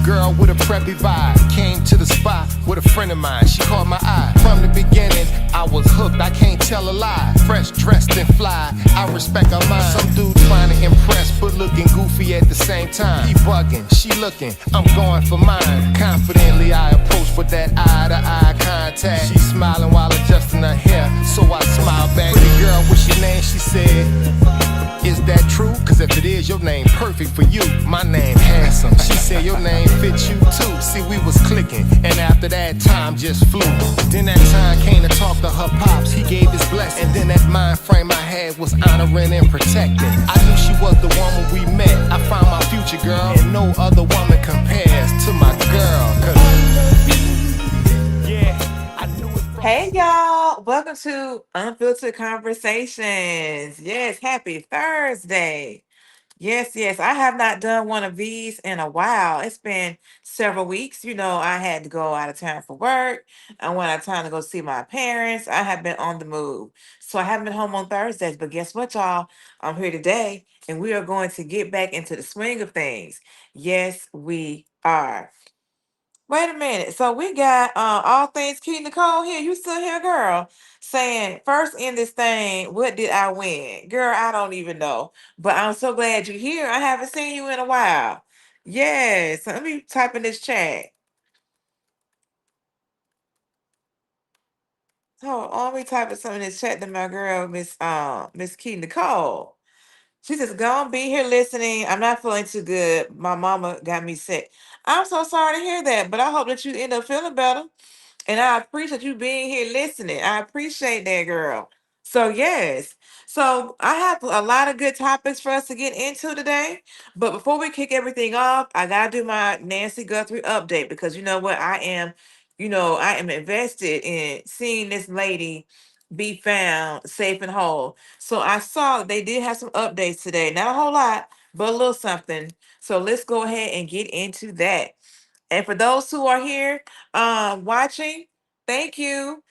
girl with a preppy vibe. Came to the spot with a friend of mine. She caught my eye. From the beginning, I was hooked. I can't tell a lie. Fresh, dressed, and fly. I respect her mind. Some dude trying to impress, but looking goofy at the same time. He bugging, she looking. I'm going for mine. Confidently, I approach with that eye-to-eye contact. She smiling while adjusting her hair, so I smile back. Pretty girl, what's your name? She said, is that true? Cause if it is, your name perfect for you. My name handsome. She said your name fits you too. See, we was clicking, and after that, time just flew. Then that time came to talk to her pops. He gave his blessing. And then that mind frame I had was honoring and protecting. I knew she was the woman we met. I found my future girl, and no other woman compares to my girl. Hey y'all, welcome to Unfiltered Conversations. Yes, happy Thursday. Yes, I have not done one of these in a while. It's been several weeks. I had to go out of town for work. I went out of town to go see my parents. I have been on the move. So I haven't been home on Thursdays, but guess what, y'all? I'm here today and we are going to get back into the swing of things. Yes, we are. Wait a minute. So we got all things Key Nicole here. You still here, girl? Saying first in this thing, what did I win? Girl, I don't even know. But I'm so glad you're here. I haven't seen you in a while. Yes. Let me type in this chat. Hold on, let me type in something in this chat to my girl, Miss Key Nicole. She says, gonna be here listening. I'm not feeling too good. My mama got me sick. I'm so sorry to hear that, but I hope that you end up feeling better. And I appreciate you being here listening. I appreciate that, girl. So, yes. So, I have a lot of good topics for us to get into today. But before we kick everything off, I got to do my Nancy Guthrie update because you know what? I am invested in seeing this lady be found safe and whole. So, I saw that they did have some updates today. Not a whole lot, but a little something. So, let's go ahead and get into that. And for those who are here watching, thank you.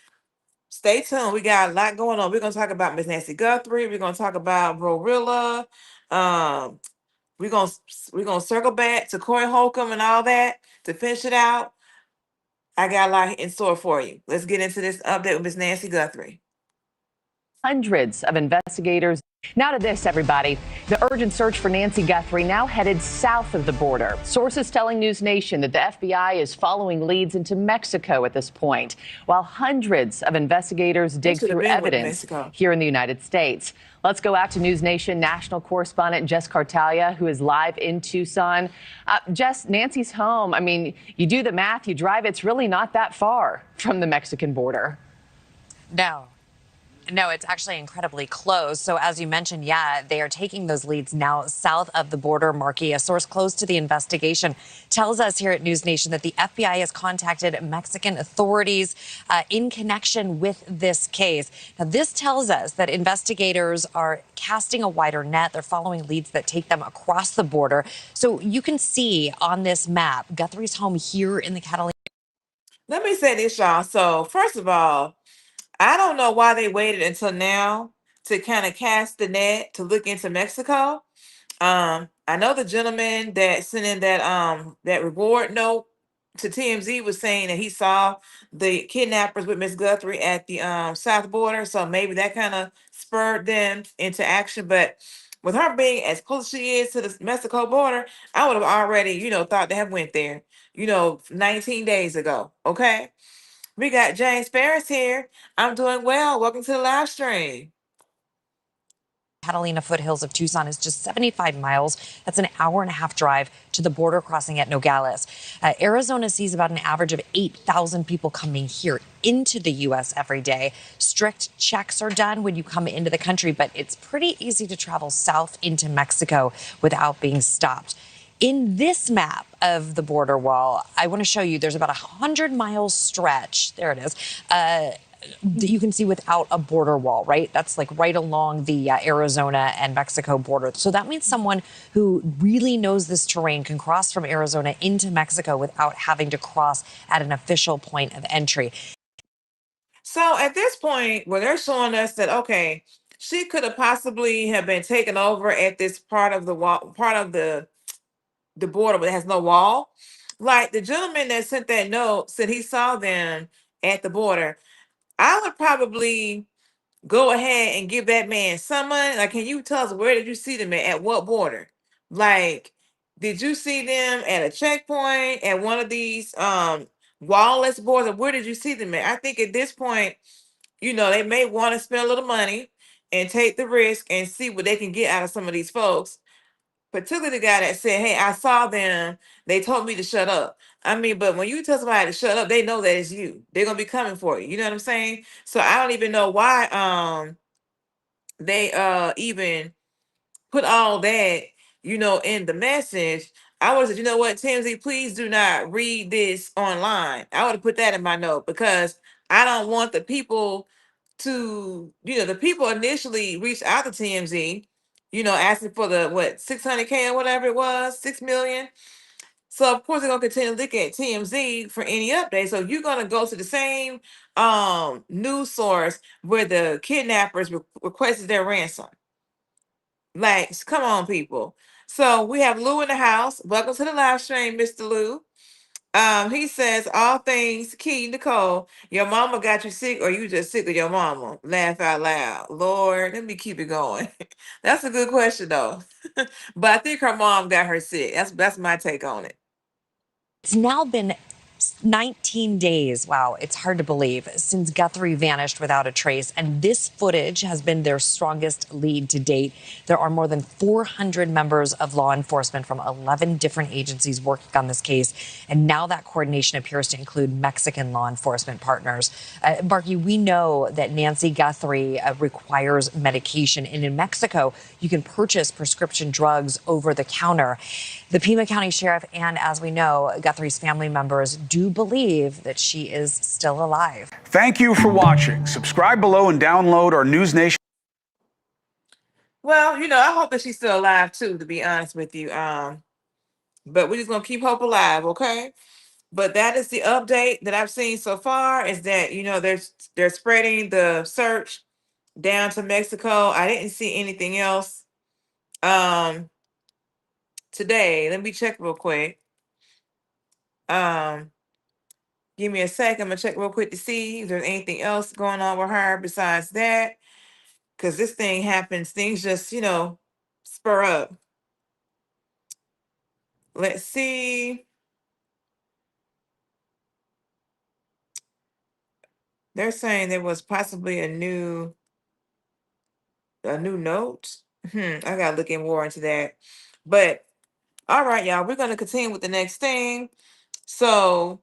Stay tuned. We got a lot going on. We're gonna talk about Miss Nancy Guthrie. We're gonna talk about GloRilla. Um, we're gonna we're gonna circle back to Corey Holcomb and all that to finish it out. I got a lot in store for you. Let's get into this update with Miss Nancy Guthrie. Hundreds of investigators. Now to this, everybody. The urgent search for Nancy Guthrie now headed south of the border. Sources telling News Nation that the FBI is following leads into Mexico at this point, while hundreds of investigators dig through evidence here in the United States. Let's go out to News Nation national correspondent Jess Cartalia, who is live in Tucson. Jess, Nancy's home. I mean, you do the math, you drive, it's really not that far from the Mexican border. No, it's actually incredibly close. So as you mentioned, yeah, they are taking those leads now south of the border. Marky, a source close to the investigation, tells us here at News Nation that the FBI has contacted Mexican authorities in connection with this case. Now, this tells us that investigators are casting a wider net. They're following leads that take them across the border. So you can see on this map, Guthrie's home here in the Catalina. Let me say this, y'all. So first of all, I don't know why they waited until now to kind of cast the net to look into Mexico. I know the gentleman that sent in that reward note to TMZ was saying that he saw the kidnappers with Miss Guthrie at the south border, so maybe that kind of spurred them into action. But with her being as close as she is to the Mexico border, I would have already, thought to have went there, 19 days ago. Okay. We got James Ferris here. I'm doing well. Welcome to the live stream. Catalina foothills of Tucson is just 75 miles. That's an hour and a half drive to the border crossing at Nogales. Arizona sees about an average of 8,000 people coming here into the U.S. every day. Strict checks are done when you come into the country, but it's pretty easy to travel south into Mexico without being stopped. In this map of the border wall, I want to show you there's about a 100-mile stretch. There it is. That you can see without a border wall, right? That's like right along the Arizona and Mexico border. So that means someone who really knows this terrain can cross from Arizona into Mexico without having to cross at an official point of entry. So at this point, where they're showing us that, okay, she could have possibly have been taken over at this part of the wall, part of the border, but it has no wall. Like the gentleman that sent that note said he saw them at the border. I would probably go ahead and give that man some money. Like, can you tell us where did you see them at what border? Like, did you see them at a checkpoint at one of these wallless borders? Or where did you see them at? I think at this point, they may want to spend a little money and take the risk and see what they can get out of some of these folks. Particularly the guy that said, "Hey, I saw them. They told me to shut up." I mean, but when you tell somebody to shut up, they know that it's you. They're gonna be coming for you. You know what I'm saying? So I don't even know why they even put all that in the message. I would have said, you know what, TMZ, please do not read this online. I would have put that in my note because I don't want the people to, the people initially reached out to TMZ, asking for the 600K or whatever it was, 6 million. So of course they're gonna continue to look at TMZ for any updates. So you're gonna go to the same news source where the kidnappers requested their ransom. Like, come on, people. So we have Lou in the house. Welcome to the live stream, Mr. Lou. He says, all things key, Nicole. Your mama got you sick, or you just sick with your mama? Laugh out loud. Lord, let me keep it going. That's a good question, though. But I think her mom got her sick. That's my take on it. It's now been 19 days. Wow, it's hard to believe, since Guthrie vanished without a trace. And this footage has been their strongest lead to date. There are more than 400 members of law enforcement from 11 different agencies working on this case. And now that coordination appears to include Mexican law enforcement partners. Marky, we know that Nancy Guthrie requires medication. And in Mexico, you can purchase prescription drugs over the counter. The Pima County Sheriff and, as we know, Guthrie's family members do believe that she is still alive. Thank you for watching. Subscribe below and download our News Nation. Well, I hope that she's still alive too, to be honest with you. But we're just gonna keep hope alive, okay? But that is the update that I've seen so far, is that they're spreading the search down to Mexico. I didn't see anything else today. Let me check real quick. Give me a sec. I'm gonna check real quick to see if there's anything else going on with her besides that. Because this thing happens, things just, spur up. Let's see. They're saying there was possibly a new note. I gotta look in more into that. But all right, y'all, we're gonna continue with the next thing. So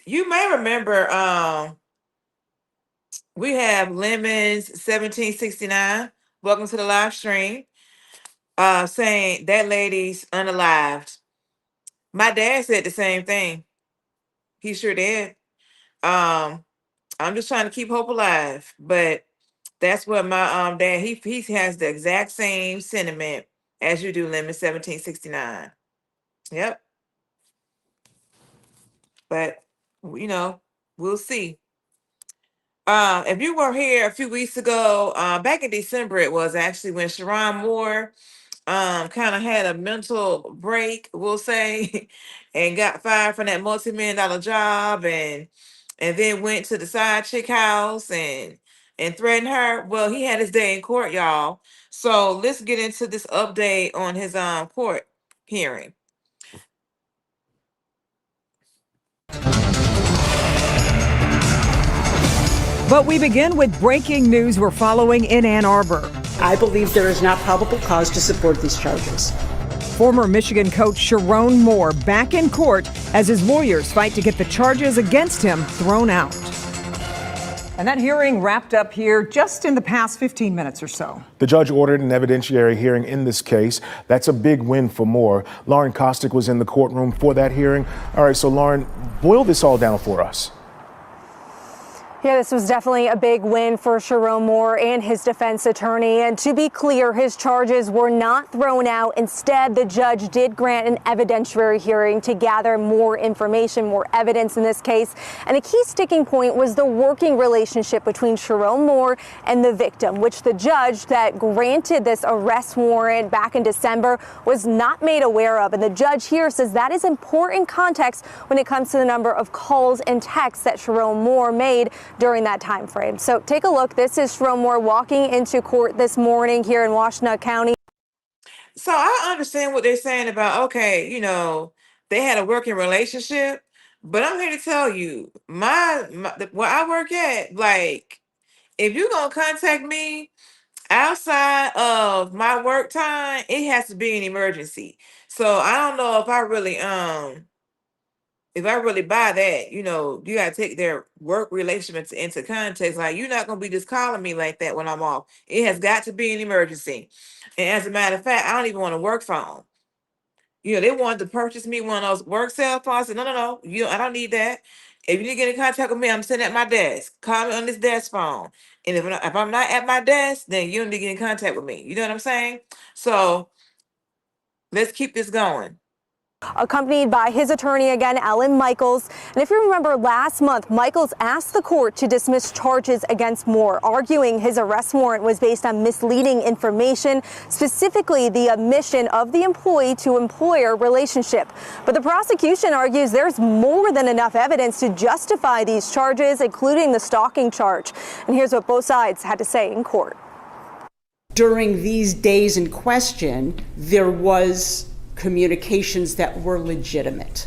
you may remember we have Lemons 1769. Welcome to the live stream. Saying that lady's unalived. My dad said the same thing. He sure did. I'm just trying to keep hope alive, but that's what my dad, he has the exact same sentiment as you do, Lemon 1769. Yep. But we'll see. If you were here a few weeks ago, back in December, it was actually when Sherrone Moore kind of had a mental break, we'll say, and got fired from that multi-million-dollar job, and then went to the side chick house and threatened her. Well, he had his day in court, y'all. So let's get into this update on his court hearing. But we begin with breaking news we're following in Ann Arbor. I believe there is not probable cause to support these charges. Former Michigan coach Sherrone Moore back in court as his lawyers fight to get the charges against him thrown out. And that hearing wrapped up here just in the past 15 minutes or so. The judge ordered an evidentiary hearing in this case. That's a big win for Moore. Lauren Kostick was in the courtroom for that hearing. All right, so Lauren, boil this all down for us. Yeah, this was definitely a big win for Sherrone Moore and his defense attorney. And to be clear, his charges were not thrown out. Instead, the judge did grant an evidentiary hearing to gather more information, more evidence in this case. And a key sticking point was the working relationship between Sherrone Moore and the victim, which the judge that granted this arrest warrant back in December was not made aware of. And the judge here says that is important context when it comes to the number of calls and texts that Sherrone Moore made during that time frame. So take a look. This is Sherrone Moore walking into court this morning here in Washtenaw County. So I understand what they're saying about, okay, they had a working relationship, but I'm here to tell you, where I work at, like, if you're gonna contact me outside of my work time, it has to be an emergency. So I don't know if I really buy that, you gotta take their work relationship into context. Like, you're not gonna be just calling me like that when I'm off. It has got to be an emergency. And as a matter of fact, I don't even want a work phone. They wanted to purchase me one of those work cell phones. I said, no, I don't need that. If you need to get in contact with me, I'm sitting at my desk. Call me on this desk phone. And if I'm not at my desk, then you don't need to get in contact with me. You know what I'm saying? So let's keep this going. Accompanied by his attorney again, Ellen Michaels. And if you remember last month, Michaels asked the court to dismiss charges against Moore, arguing his arrest warrant was based on misleading information, specifically the omission of the employee to employer relationship. But the prosecution argues there's more than enough evidence to justify these charges, including the stalking charge. And here's what both sides had to say in court. During these days in question, there was communications that were legitimate.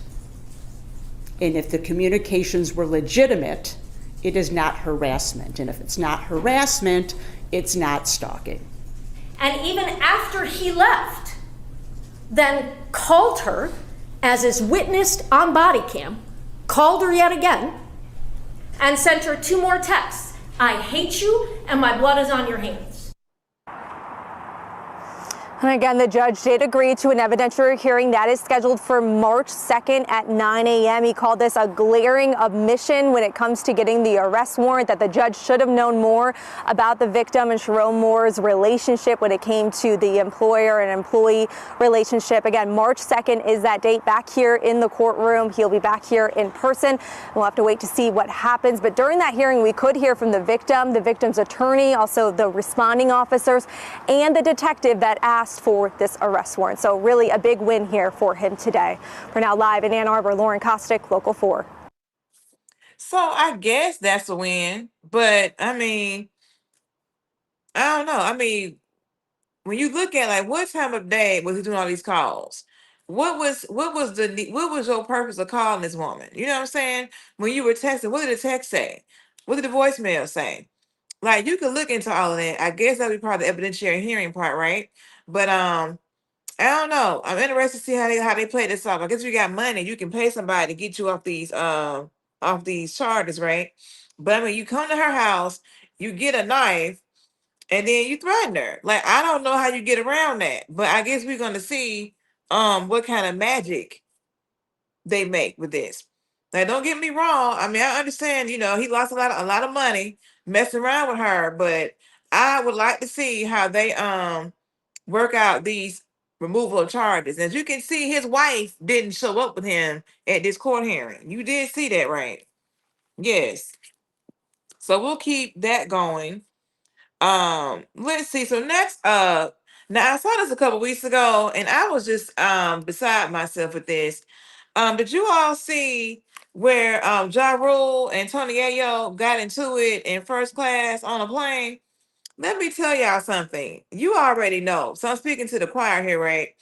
And if the communications were legitimate, it is not harassment. And if it's not harassment, it's not stalking. And even after he left, then called her, as is witnessed on body cam, called her yet again, and sent her 2 more texts. I hate you, and my blood is on your hands. And again, the judge did agree to an evidentiary hearing that is scheduled for March 2nd at 9 a.m. He called this a glaring omission when it comes to getting the arrest warrant, that the judge should have known more about the victim and Sherrone Moore's relationship when it came to the employer and employee relationship. Again, March 2nd is that date back here in the courtroom. He'll be back here in person. We'll have to wait to see what happens. But during that hearing, we could hear from the victim's attorney, also the responding officers, and the detective that asked for this arrest warrant. So really a big win here for him today. For now, live in Ann Arbor, Lauren Kostick, Local 4. So I guess that's a win, but I don't know. When you look at, like, what time of day was he doing all these calls? What was your purpose of calling this woman? You know what I'm saying? When you were texting, what did the text say? What did the voicemail say? Like, you could look into all of that. I guess that'd be part of the evidentiary hearing part, right? But I don't know. I'm interested to see how they play this off. I guess if you got money, you can pay somebody to get you off these charges, right? But you come to her house, you get a knife, and then you threaten her. Like, I don't know how you get around that, but I guess we're gonna see what kind of magic they make with this. Now, don't get me wrong. I understand, he lost a lot of money messing around with her, but I would like to see how they work out these removal of charges. As you can see, his wife didn't show up with him at this court hearing. You did see that, right? Yes. So we'll keep that going. Let's see. So next up, now I saw this a couple weeks ago, and I was just beside myself with this. Did you all see where Ja Rule and Tony Ayo got into it in first class on a plane? Let me tell y'all something. You already know. So I'm speaking to the choir here, right?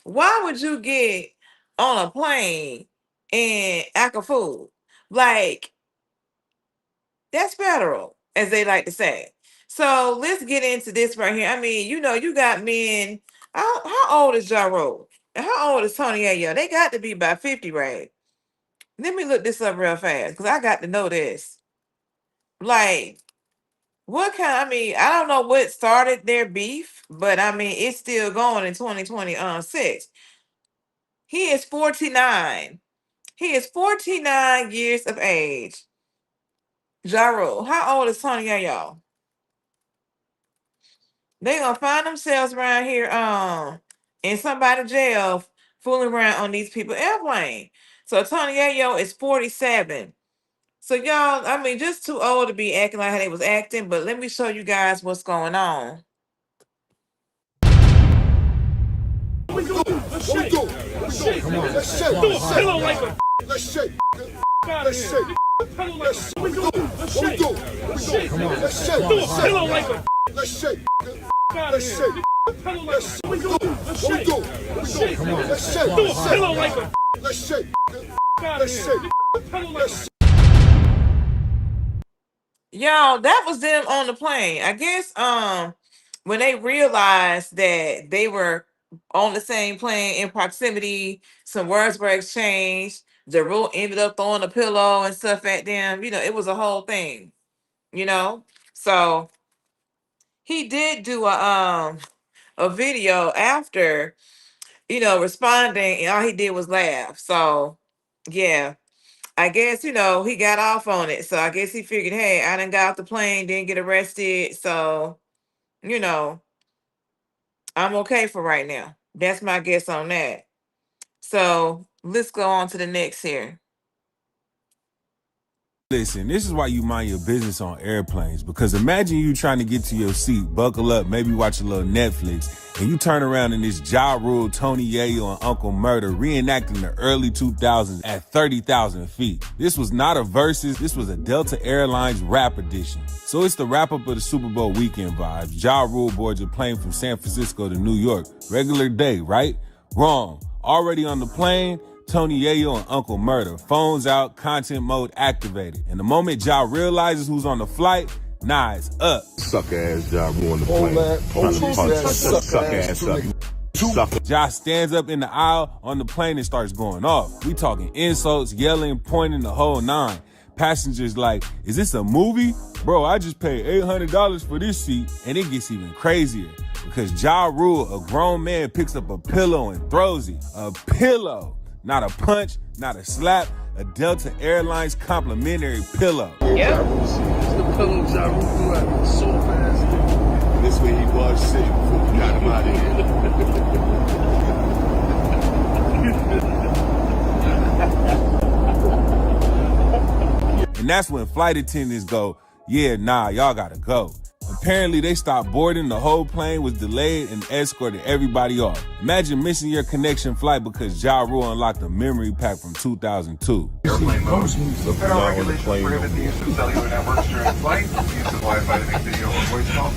Why would you get on a plane and act a fool? Like, that's federal, as they like to say. So let's get into this right here. You got men. How old is Ja Rule? And how old is Tony Ayo? They got to be about 50, right? Let me look this up real fast, because I got to know this. Like, what kind? I don't know what started their beef, but it's still going in 2026. He is 49. He is 49 years of age. Ja Rule, how old is Tony Yayo? They gonna find themselves around here in somebody's jail fooling around on these people airplane. So Tony Yayo is 47. So y'all, I mean, just too old to be acting like how they was acting, but let me show you guys what's going on. Let's shake. Let's shake. Let's shake. Let's shake. Let's shake. Let's shake. Let's shake. Let's shake. Let's shake. Y'all, that was them on the plane. I guess when they realized that they were on the same plane in proximity, some words were exchanged. Ja Rule ended up throwing a pillow and stuff at them. It was a whole thing. So he did do a video after, responding, and all he did was laugh. So yeah, I guess, he got off on it. So I guess he figured, hey, I done got off the plane, didn't get arrested. So, I'm okay for right now. That's my guess on that. So let's go on to the next here. Listen, this is why you mind your business on airplanes, because imagine you trying to get to your seat, buckle up, maybe watch a little Netflix, and you turn around and this Ja Rule, Tony Yayo, and Uncle Murder reenacting the early 2000s at 30,000 feet. This was not a versus, this was a Delta Airlines rap edition. So it's the wrap-up of the Super Bowl weekend vibes. Ja Rule boards a plane from San Francisco to New York. Regular day, right? Wrong. Already on the plane, Tony Yayo and Uncle Murder. Phones out, content mode activated. And the moment Ja realizes who's on the flight, nah, it's up. Suck ass Ja Rule on the plane. Ja stands up in the aisle on the plane and starts going off. We talking insults, yelling, pointing, the whole nine. Passengers like, is this a movie? Bro, I just paid $800 for this seat. And it gets even crazier because Ja Rule, a grown man, picks up a pillow and throws it. A pillow. Not a punch, not a slap, a Delta Airlines complimentary pillow. Yeah. It's the pillow Ja Rule threw out so fast. This way he was sitting before we got him out of here. And that's when flight attendants go, yeah, nah, y'all gotta go. Apparently, they stopped boarding, the whole plane was delayed and escorted everybody off. Imagine missing your connection flight because Ja Rule unlocked a memory pack from 2002. Airplane mode. Federal regulations prohibit the use of cellular networks during flight, use of Wi-Fi to make video or voice calls.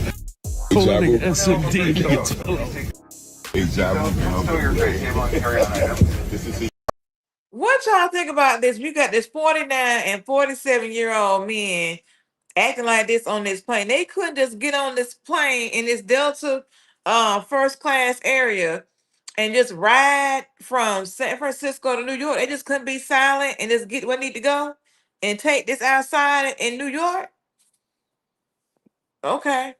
Pulling SMD to get Stow your tray table and carry-on items. What y'all think about this? We got this 49 and 47-year-old men acting like this on this plane. They couldn't just get on this plane in this Delta first class area and just ride from San Francisco to New York. They just couldn't be silent and just get where they need to go and take this outside in New York. Okay.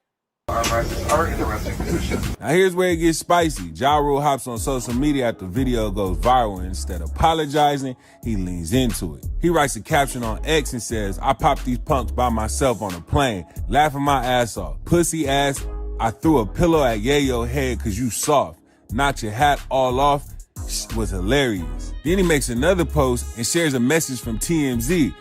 Armrests are in the resting position. Now here's where it gets spicy. Ja Rule hops on social media after the video goes viral, and instead of apologizing, he leans into it. He writes a caption on X and says, I popped these punks by myself on a plane, laughing my ass off. Pussy ass, I threw a pillow at Yayo head cause you soft. Knocked your hat all off, was hilarious. Then he makes another post and shares a message from TMZ.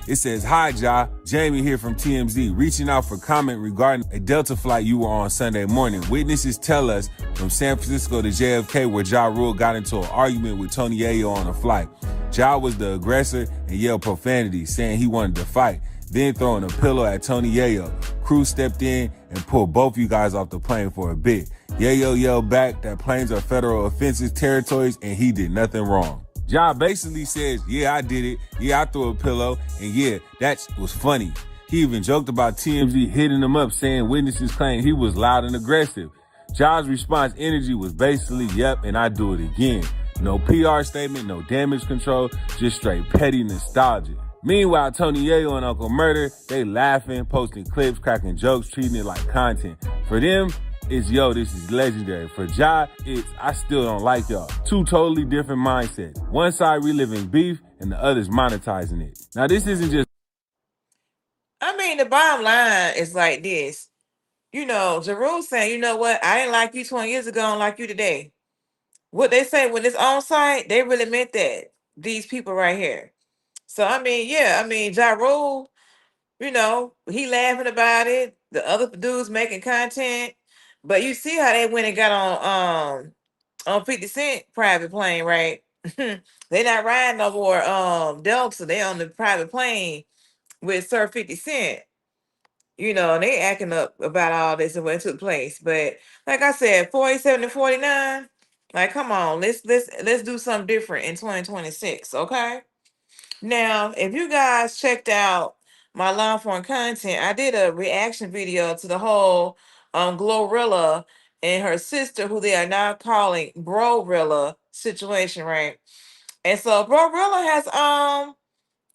It says, hi, Ja, Jamie here from TMZ, reaching out for comment regarding a Delta flight you were on Sunday morning. Witnesses tell us from San Francisco to JFK where Ja Rule got into an argument with Tony Yayo on a flight. Ja was the aggressor and yelled profanity, saying he wanted to fight, then throwing a pillow at Tony Yayo. Crew stepped in and pulled both you guys off the plane for a bit. Yayo yelled back that planes are federal offensive territories and he did nothing wrong. Ja basically says, yeah, I did it. Yeah, I threw a pillow. And yeah, that was funny. He even joked about TMZ hitting him up, saying witnesses claim he was loud and aggressive. Ja's response energy was basically, yep, and I do it again. No PR statement, no damage control, just straight petty nostalgia. Meanwhile, Tony Yayo and Uncle Murder, they laughing, posting clips, cracking jokes, treating it like content. For them, it's, yo, this is legendary. For Ja, it's, I still don't like y'all. Two totally different mindsets. One side reliving beef and the other's monetizing it. Now, this isn't just... bottom line is like this. You know, Jeru saying, you know what, I didn't like you 20 years ago, I don't like you today. What they say when it's on site, they really meant that. These people right here. So I mean, yeah, I mean, Ja Rule, you know, he laughing about it. The other dudes making content, but you see how they went and got on 50 Cent private plane, right? They not riding no more Delta. They on the private plane with Sir 50 Cent. You know, and they acting up about all this and what took place. But like I said, 47 to 49. Like, come on, let's do something different in 2026, okay? Now, if you guys checked out my long form content, I did a reaction video to the whole GloRilla and her sister, who they are now calling BroRilla situation, right? And so BroRilla has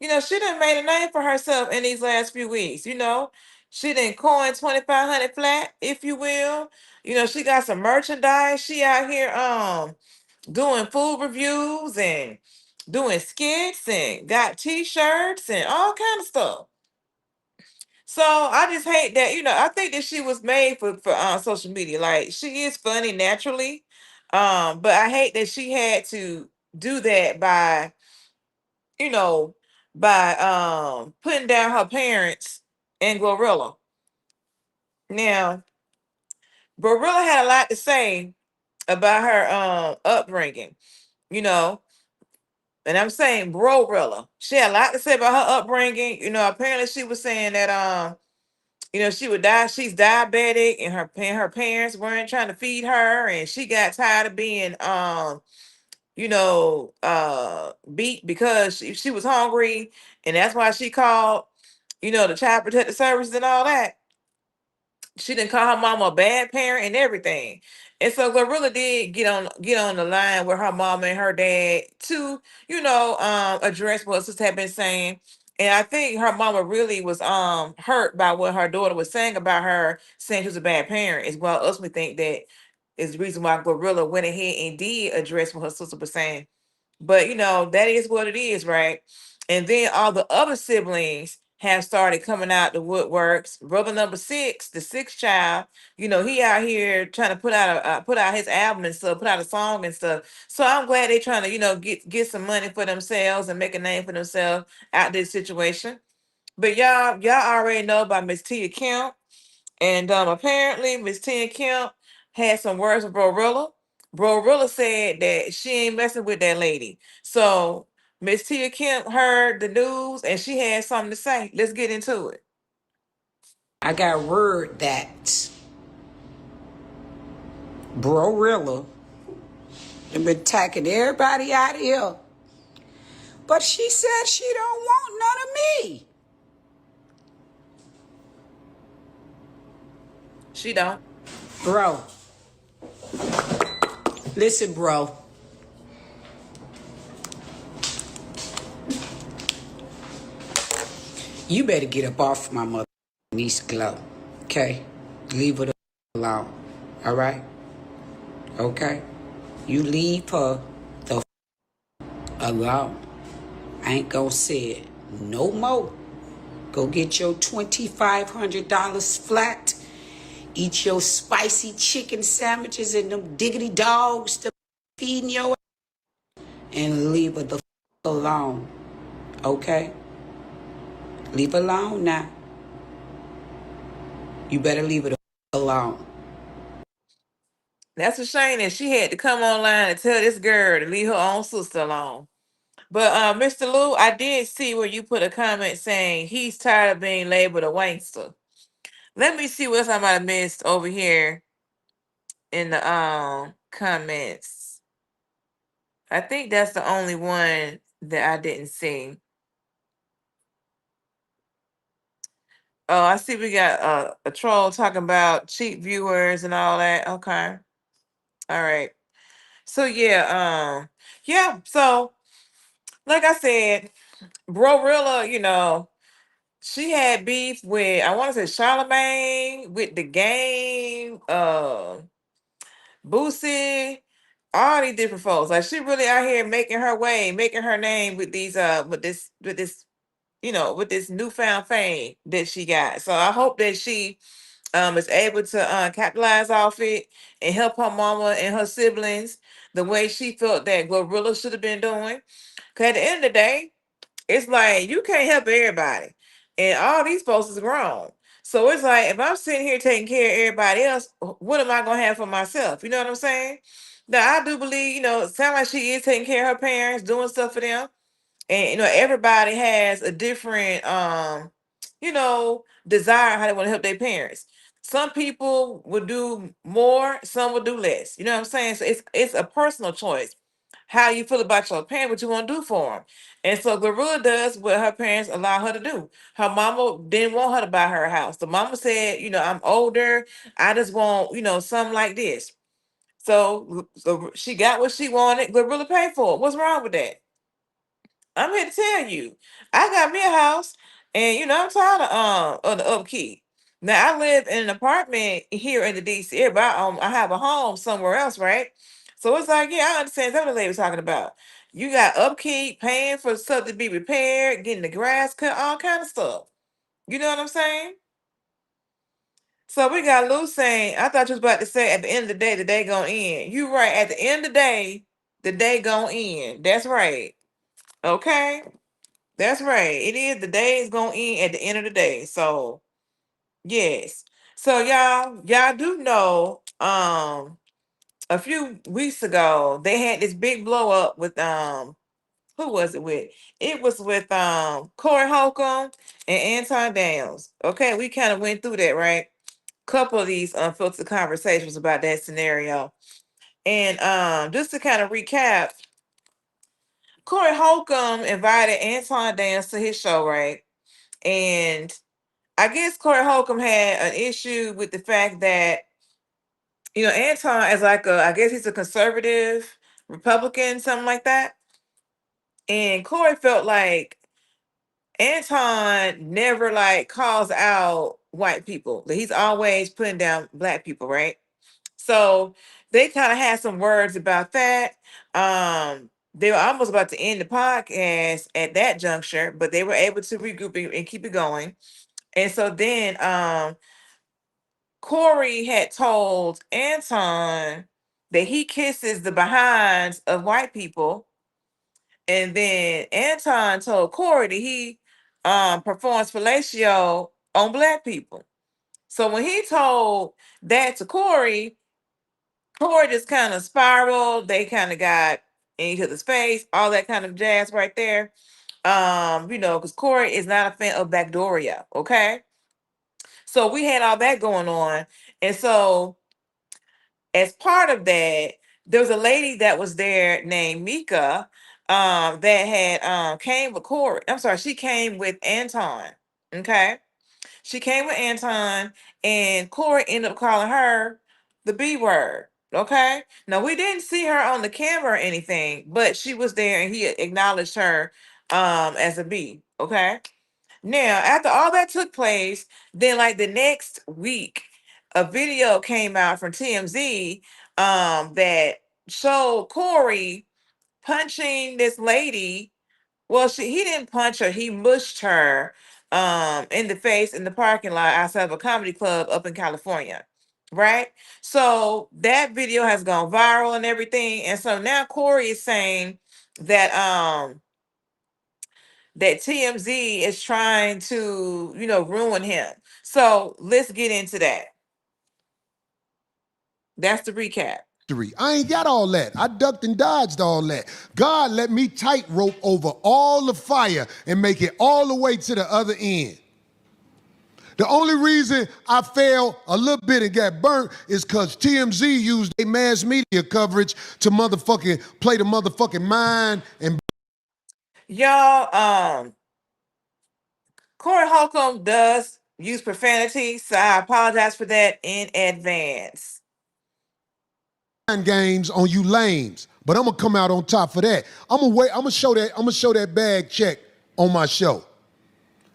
you know, she done made a name for herself in these last few weeks. You know, she done coin 2,500 flat, if you will. You know, she got some merchandise. She out here doing food reviews and doing skits and got t-shirts and all kind of stuff. So I just hate that, you know, I think that she was made for social media. Like, she is funny naturally. But I hate that she had to do that by, you know, by putting down her parents and GloRilla. Now, GloRilla had a lot to say about her upbringing, you know, and I'm saying GloRilla. She had a lot to say about her upbringing. You know, apparently she was saying that you know, she would die. She's diabetic, and her parents weren't trying to feed her, and she got tired of being you know, beat because she was hungry, and that's why she called, you know, the child protective services and all that. She didn't call her mama a bad parent and everything. And so GloRilla did get on the line with her mama and her dad to, you know, address what sister had been saying. And I think her mama really was hurt by what her daughter was saying about her, saying she was a bad parent, as well. Us, we think that is the reason why GloRilla went ahead and did address what her sister was saying. But you know, that is what it is, right? And then all the other siblings have started coming out the woodworks. Brother number six, the sixth child, you know, he out here trying to put out his album and stuff, put out a song and stuff. So I'm glad they trying to, you know, get some money for themselves and make a name for themselves out this situation. But y'all already know about Miss Tia Kemp. And apparently, Miss Tia Kemp had some words with BroRilla. BroRilla said that she ain't messing with that lady. So Miss Tia Kemp heard the news and she had something to say. Let's get into it. I got word that BroRilla have been attacking everybody out here. But she said she don't want none of me. She don't. Bro. Listen, bro. You better get up off my mother niece Glo. Okay? Leave her the alone. Alright? Okay? You leave her the alone. I ain't gonna say it no more. Go get your $2,500 flat. Eat your spicy chicken sandwiches and them diggity dogs to feeding your ass. And leave her the alone. Okay? Leave her alone now. You better leave her the alone. That's a shame that she had to come online and tell this girl to leave her own sister alone. But Mr. Lou, I did see where you put a comment saying he's tired of being labeled a wankster. Let me see what else I might have missed over here in the comments. I think that's the only one that I didn't see. Oh, I see we got a troll talking about cheap viewers and all that. Okay. All right. So yeah, so like I said, BroRilla, you know, she had beef with, I want to say, Charlemagne, with the game, Boosie, all these different folks. Like, she really out here making her way, making her name with these with this with this newfound fame that she got. So I hope that she is able to capitalize off it and help her mama and her siblings the way she felt that GloRilla should have been doing. Cause at the end of the day, it's like you can't help everybody, and all these folks is grown. So it's like if I'm sitting here taking care of everybody else, what am I gonna have for myself? You know what I'm saying? Now I do believe, it sounds like she is taking care of her parents, doing stuff for them, and everybody has a different desire how they want to help their parents. Some people would do more, some would do less. You know what I'm saying? So it's a personal choice how you feel about your parents, what you want to do for them. And so GloRilla does what her parents allow her to do. Her mama didn't want her to buy her a house. The mama said, I'm older. I just want, something like this. So she got what she wanted. GloRilla paid for it. What's wrong with that? I'm here to tell you, I got me a house, and I'm tired of the upkeep. Now I live in an apartment here in the DC area, but I have a home somewhere else, right? So it's like, yeah, I understand what the lady was talking about. You got upkeep, paying for stuff to be repaired, getting the grass cut, all kind of stuff. You know what I'm saying? So we got Lou saying, I thought you was about to say at the end of the day gonna end. You right. At the end of the day gonna end. That's right. Okay. That's right. It is. The day is gonna end at the end of the day. So yes. So y'all do know. A few weeks ago they had this big blow up with who was it with? It was with Corey Holcomb and Anton Daniels. Okay, we kind of went through that, right? Couple of these unfiltered conversations about that scenario, and just to kind of recap, Corey Holcomb invited Anton Daniels to his show, right? And I guess Corey Holcomb had an issue with the fact that, Anton is I guess he's a conservative Republican, something like that. And Corey felt like Anton never calls out white people. That he's always putting down black people, right? So they kind of had some words about that. They were almost about to end the podcast at that juncture, but they were able to regroup and keep it going. And so then Corey had told Anton that he kisses the behinds of white people. And then Anton told Corey that he performs fellatio on black people. So when he told that to Corey just kind of spiraled. They kind of got in each other's face, all that kind of jazz right there. Because Corey is not a fan of Backdooria, okay? So we had all that going on. And so as part of that, there was a lady that was there named Micca that had came with Corey. I'm sorry, she came with Anton. Okay. She came with Anton, and Corey ended up calling her the B word. Okay. Now we didn't see her on the camera or anything, but she was there and he acknowledged her as a B. Okay. Now, after all that took place, then the next week, a video came out from TMZ that showed Corey punching this lady. Well, he didn't punch her, he mushed her in the face in the parking lot outside of a comedy club up in California. Right? So that video has gone viral and everything. And so now Corey is saying that that TMZ is trying to, ruin him. So let's get into that. That's the recap. I ain't got all that. I ducked and dodged all that. God let me tightrope over all the fire and make it all the way to the other end. The only reason I fell a little bit and got burnt is because TMZ used their mass media coverage to motherfucking play the motherfucking mind and... Y'all, Corey Holcomb does use profanity, so I apologize for that in advance. Games on you lames, but I'm gonna come out on top for that. I'm gonna show that bag check on my show.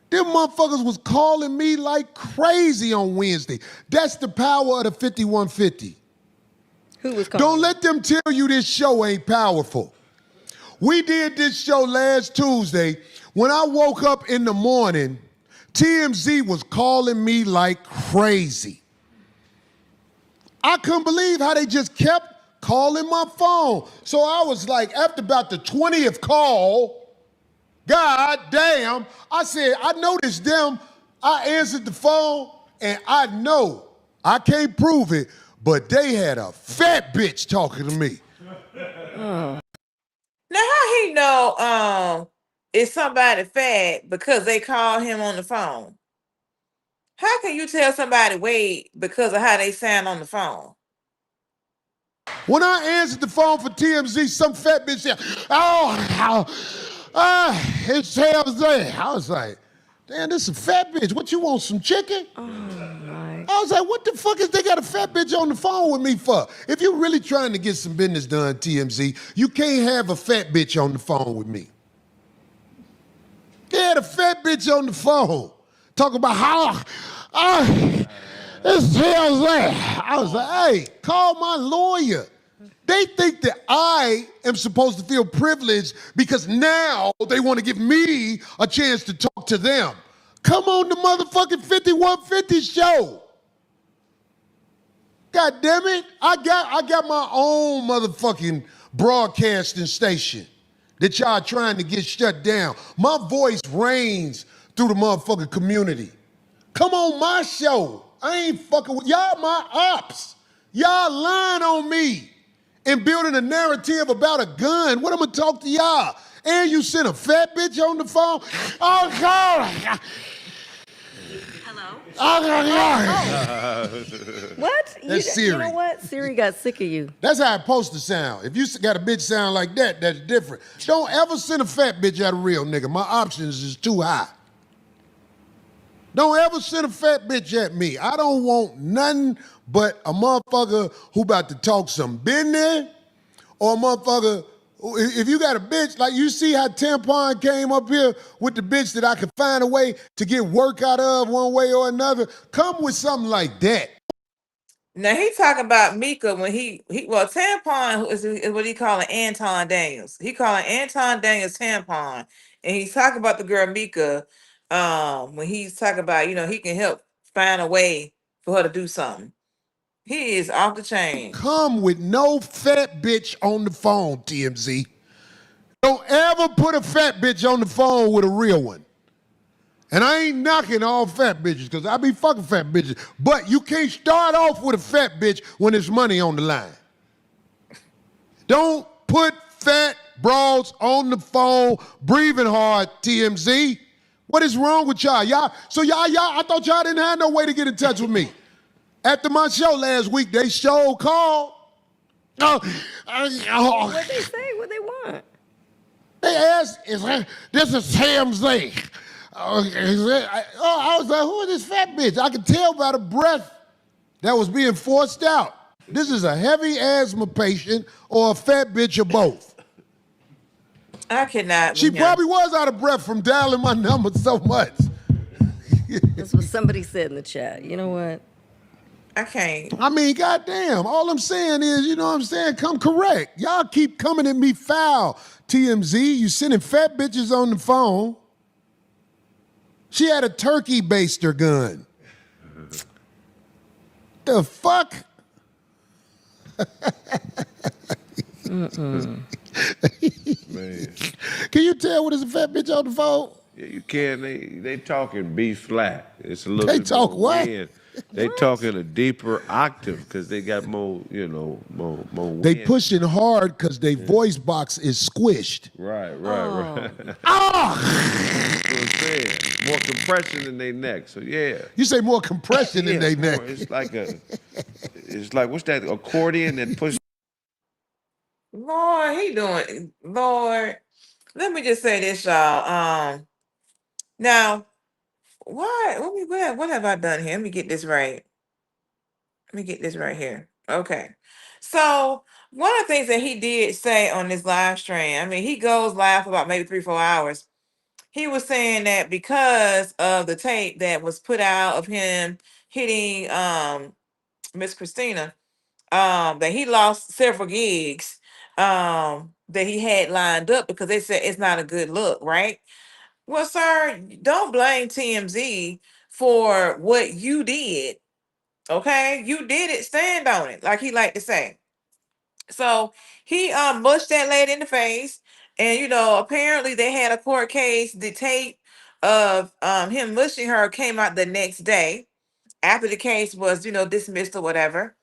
Them motherfuckers was calling me like crazy on Wednesday. That's the power of the 5150. Who was calling? Don't let them tell you this show ain't powerful. We did this show last Tuesday When I woke up in the morning, TMZ was calling me like crazy. I couldn't believe how they just kept calling my phone. So I was like, after about the 20th call, God damn, I said, I noticed them. I answered the phone, and I know, I can't prove it, but they had a fat bitch talking to me. Now how he know it's somebody fat because they call him on the phone? How can you tell somebody weight because of how they sound on the phone? When I answered the phone for TMZ, some fat bitch said, it's TMZ. I was like, damn, this is a fat bitch. What, you want some chicken? Oh, my. I was like, what the fuck is they got a fat bitch on the phone with me for? If you're really trying to get some business done, TMZ, you can't have a fat bitch on the phone with me. They had a fat bitch on the phone talking about how, it's TMZ. I was like, hey, call my lawyer. They think that I am supposed to feel privileged because now they want to give me a chance to talk to them. Come on the motherfucking 5150 show. God damn it. I got my own motherfucking broadcasting station that y'all trying to get shut down. My voice reigns through the motherfucking community. Come on my show. I ain't fucking with y'all, my ops. Y'all lying on me and building a narrative about a gun. What I'm gonna talk to y'all? And you sent a fat bitch on the phone? Oh, God. What? That's Siri. You know what? Siri got sick of you. That's how it's supposed to sound. If you got a bitch sound like that, that's different. Don't ever send a fat bitch at a real nigga. My options is too high. Don't ever send a fat bitch at me. I don't want nothing but a motherfucker who about to talk some business, or a motherfucker, if you got a bitch, like you see how Tampon came up here with the bitch that I could find a way to get work out of one way or another, come with something like that. Now he talking about Micca when he well, Tampon is what he calling Anton Daniels. He calling Anton Daniels Tampon, and he's talking about the girl Micca. When he's talking about, he can help find a way for her to do something. He is off the chain. Come with no fat bitch on the phone, TMZ. Don't ever put a fat bitch on the phone with a real one. And I ain't knocking all fat bitches, because I be fucking fat bitches. But you can't start off with a fat bitch when there's money on the line. Don't put fat broads on the phone breathing hard, TMZ. What is wrong with y'all? Y'all, I thought y'all didn't have no way to get in touch with me. After my show last week, they showed called. What'd they say? What they want? They asked, this is TMZ. I was like, who is this fat bitch? I could tell by the breath that was being forced out. This is a heavy asthma patient or a fat bitch or both. I cannot. She probably was out of breath from dialing my number so much. That's what somebody said in the chat. You know what? I can't. I mean, goddamn. All I'm saying is, you know what I'm saying? Come correct. Y'all keep coming at me foul, TMZ. You sending fat bitches on the phone. She had a turkey baster gun. The fuck? Man. Can you tell when there's a fat bitch on the phone? Yeah, you can. They talking B flat. It's a little They bit talk more what? wind. They talking a deeper octave because they got more, more wind. They pushing hard because their voice box is squished. Right. Ah! That's what I'm saying. More compression in their neck. So yeah. You say more compression in their neck. It's like what's that accordion that push? Lord, Lord, let me just say this, y'all. Now, what have I done here? Let me get this right. Let me get this right here. Okay. So one of the things that he did say on this live stream, I mean, he goes live for about maybe 3-4 hours. He was saying that because of the tape that was put out of him hitting Miss Christina, that he lost several gigs that he had lined up because they said it's not a good look, right? Well, sir, don't blame TMZ for what you did. Okay, you did it. Stand on it, like he like to say. So he mushed that lady in the face, and apparently they had a court case. The tape of him mushing her came out the next day after the case was dismissed or whatever.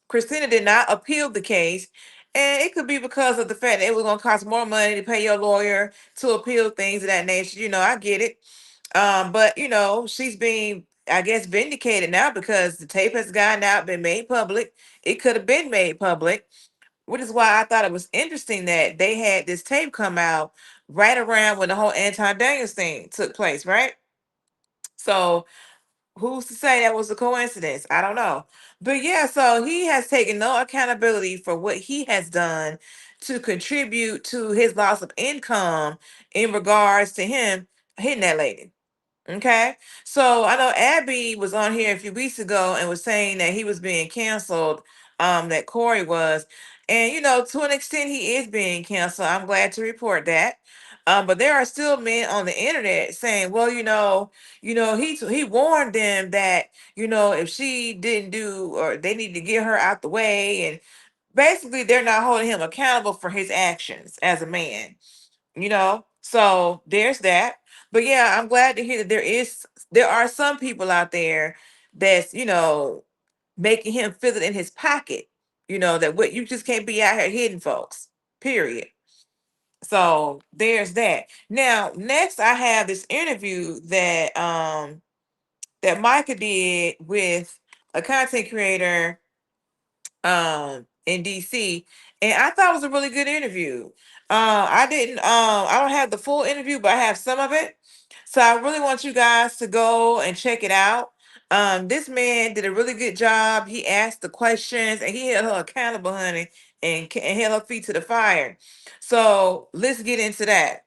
Christina did not appeal the case, and it could be because of the fact that it was going to cost more money to pay your lawyer to appeal things of that nature. I get it. But she's being, I guess, vindicated now because the tape has gotten out, been made public. It could have been made public, which is why I thought it was interesting that they had this tape come out right around when the whole Anton Daniels thing took place, right? So who's to say that was a coincidence? I don't know. But yeah, so he has taken no accountability for what he has done to contribute to his loss of income in regards to him hitting that lady. Okay. So I know Abby was on here a few weeks ago and was saying that he was being canceled, that Corey was. And to an extent he is being canceled. I'm glad to report that. But there are still men on the internet saying, well, he warned them that, if she didn't do or they need to get her out the way. And basically they're not holding him accountable for his actions as a man. So there's that. But yeah, I'm glad to hear that there are some people out there that's making him feel it in his pocket, that what you just can't be out here hitting folks, period. So there's that. Now next I have this interview that Micah did with a content creator in DC, and I thought it was a really good interview. I don't have the full interview, but I have some of it. So I really want you guys to go and check it out. This man did a really good job. He asked the questions and he held her accountable, honey, and held her feet to the fire. So let's get into that.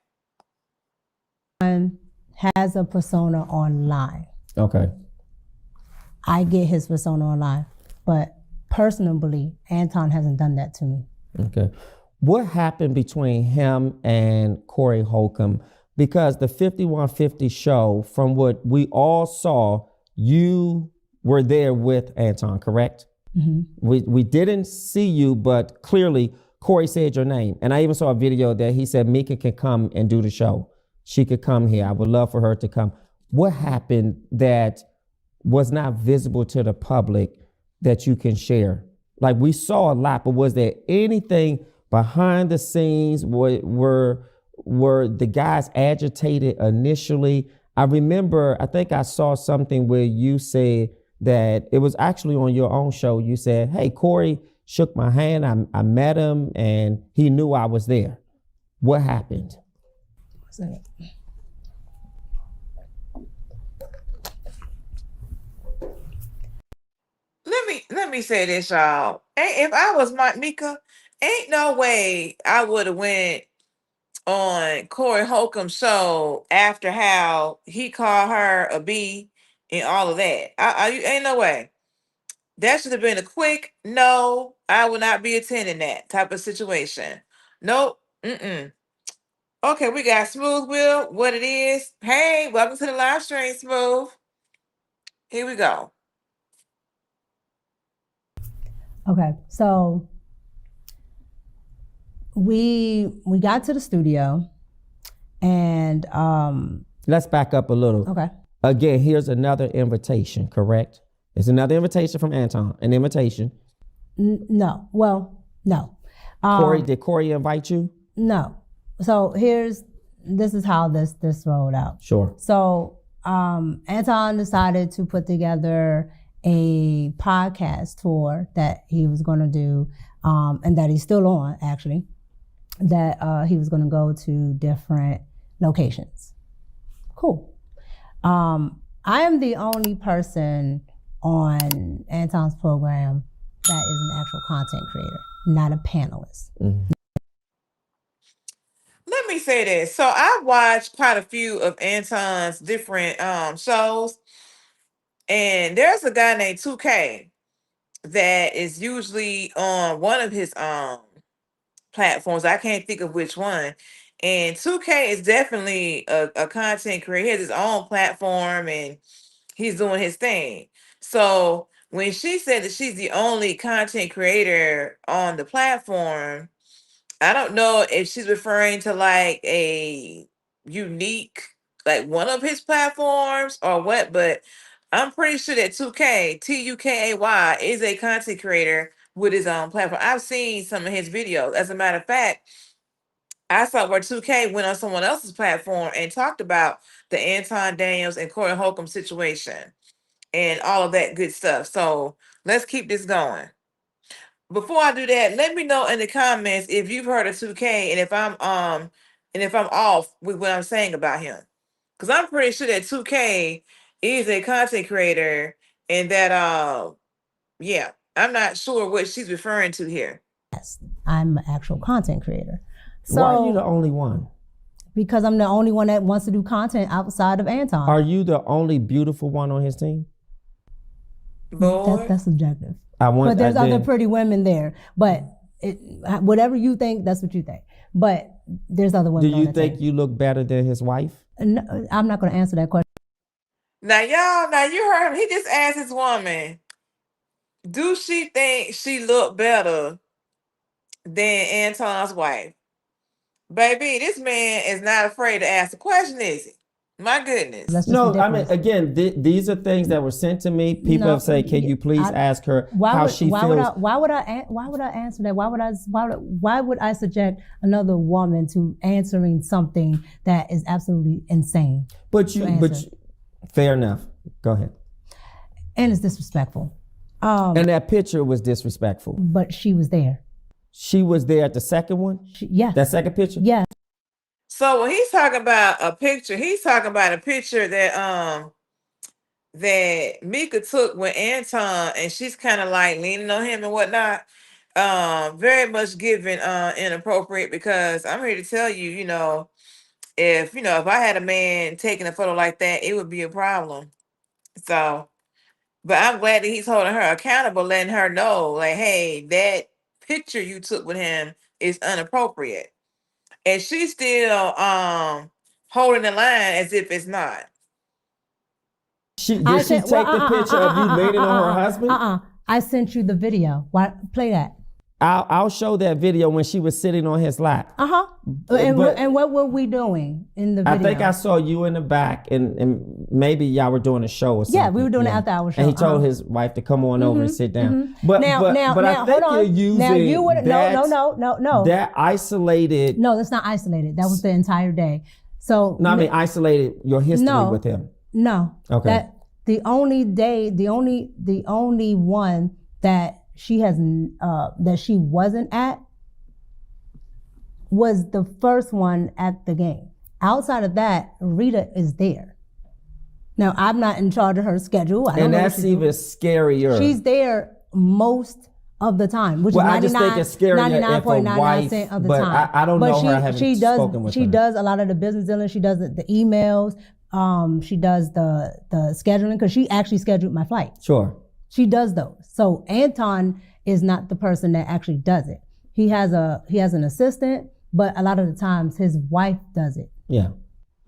Has a persona online. Okay. I get his persona online, but personally, Anton hasn't done that to me. Okay. What happened between him and Corey Holcomb? Because the 5150 show, from what we all saw, you were there with Anton, correct? Mm-hmm. We didn't see you, but clearly Corey said your name. And I even saw a video that he said Micca can come and do the show. She could come here. I would love for her to come. What happened that was not visible to the public that you can share? Like, we saw a lot, but was there anything behind the scenes? Were the guys agitated initially? I remember, I think I saw something where you said that it was actually on your own show. You said, hey, Corey shook my hand. I met him and he knew I was there. What happened? Let me say this, y'all. If I was Micca, ain't no way I would have went on Corey Holcomb's show after how he called her a B and all of that. Ain't no way. That should have been a quick no. I will not be attending that type of situation. Nope. Mm-mm. Okay, we got Smooth Will. What it is? Hey, welcome to the live stream, Smooth. Here we go. Okay, so we got to the studio and let's back up a little. Okay. Again, here's another invitation, correct? It's another invitation from Anton, an invitation. No. Well, no. Corey, did Corey invite you? No. So this is how this rolled out. Sure. So Anton decided to put together a podcast tour that he was going to do, and that he's still on, actually, that he was going to go to different locations. Cool. I am the only person on Anton's program that is an actual content creator, not a panelist. Mm-hmm. Let me say this. So I watched quite a few of Anton's different shows, and there's a guy named 2K that is usually on one of his platforms. I can't think of which one. And 2K is definitely a content creator. He has his own platform and he's doing his thing. So when she said that she's the only content creator on the platform, I don't know if she's referring to like a unique, like one of his platforms or what, but I'm pretty sure that 2K, TUKAY, is a content creator with his own platform. I've seen some of his videos. As a matter of fact, I saw where 2K went on someone else's platform and talked about the Anton Daniels and Corey Holcomb situation and all of that good stuff. So let's keep this going. Before I do that, let me know in the comments if you've heard of 2K and if I'm off with what I'm saying about him. Because I'm pretty sure that 2K is a content creator and that yeah, I'm not sure what she's referring to here. Yes, I'm an actual content creator. So, why are you the only one? Because I'm the only one that wants to do content outside of Anton. Are you the only beautiful one on his team? That's subjective. But there's other pretty women there. But whatever you think, that's what you think. But there's other women. Do you think you look better than his wife? No, I'm not going to answer that question. Now you heard him. He just asked his woman, do she think she looked better than Anton's wife? Baby, this man is not afraid to ask the question, is he? My goodness. No, I mean, again, these are things that were sent to me. People have said, "Can you please ask her how she feels?" Why would I answer that? Why would I subject another woman to answering something that is absolutely insane? But fair enough. Go ahead. And it's disrespectful. And that picture was disrespectful. But she was there. She was there at the second one? Yes. That second picture? Yes. So when he's talking about a picture, he's talking about a picture that that Micca took with Anton, and she's kind of like leaning on him and whatnot. Very much given inappropriate, because I'm here to tell you, if I had a man taking a photo like that, it would be a problem. So, but I'm glad that he's holding her accountable, letting her know, like, hey, that picture you took with him is inappropriate. And she's still holding the line as if it's not. Did she take the picture of you leaning on her husband? I sent you the video. Why play that? I'll show that video when she was sitting on his lap. And what were we doing in the video? I think I saw you in the back, and maybe y'all were doing a show or something. Yeah, we were doing an after-hour show. And he told his wife to come on over and sit down. But now, I think you're using no. That isolated. No, that's not isolated. That was the entire day. So no, I mean isolated your history with him. No. Okay. That the only one that she has that she wasn't at was the first one at the game. Outside of that, Rita is there. Now, I'm not in charge of her schedule. I don't know that's even scarier. She's there most of the time, which is I just think it's scarier if a wife, of the but time. I don't know her. I haven't spoken with her. She does a lot of the business dealing. She does the emails. She does the scheduling, because she actually scheduled my flight. Sure. She does those. So Anton is not the person that actually does it. He has an assistant, but a lot of the times his wife does it. Yeah.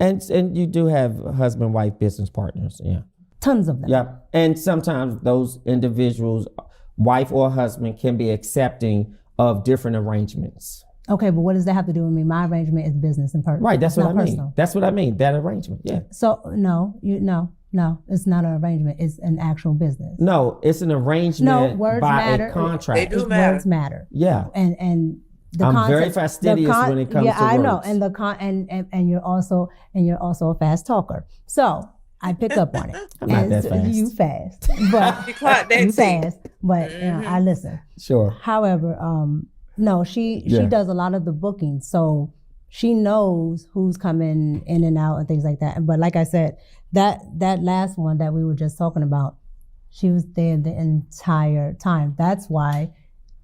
And you do have husband-wife business partners. Yeah. Tons of them. Yeah. And sometimes those individuals, wife or husband, can be accepting of different arrangements. Okay, but what does that have to do with me? My arrangement is business and personal. Right, that's what I mean. Personal. That's what I mean, that arrangement, yeah. So, no, it's not an arrangement. It's an actual business. No, it's an arrangement words by matter. A contract. They do matter. Words matter. Yeah. And the I'm concept, very fastidious when it comes to words. Yeah, I know. And and you're also a fast talker. So I pick up on it. I'm not that fast. You fast. But you fast. But I listen. Sure. However, no, she does a lot of the booking, so she knows who's coming in and out and things like that. But like I said, that last one that we were just talking about, she was there the entire time. That's why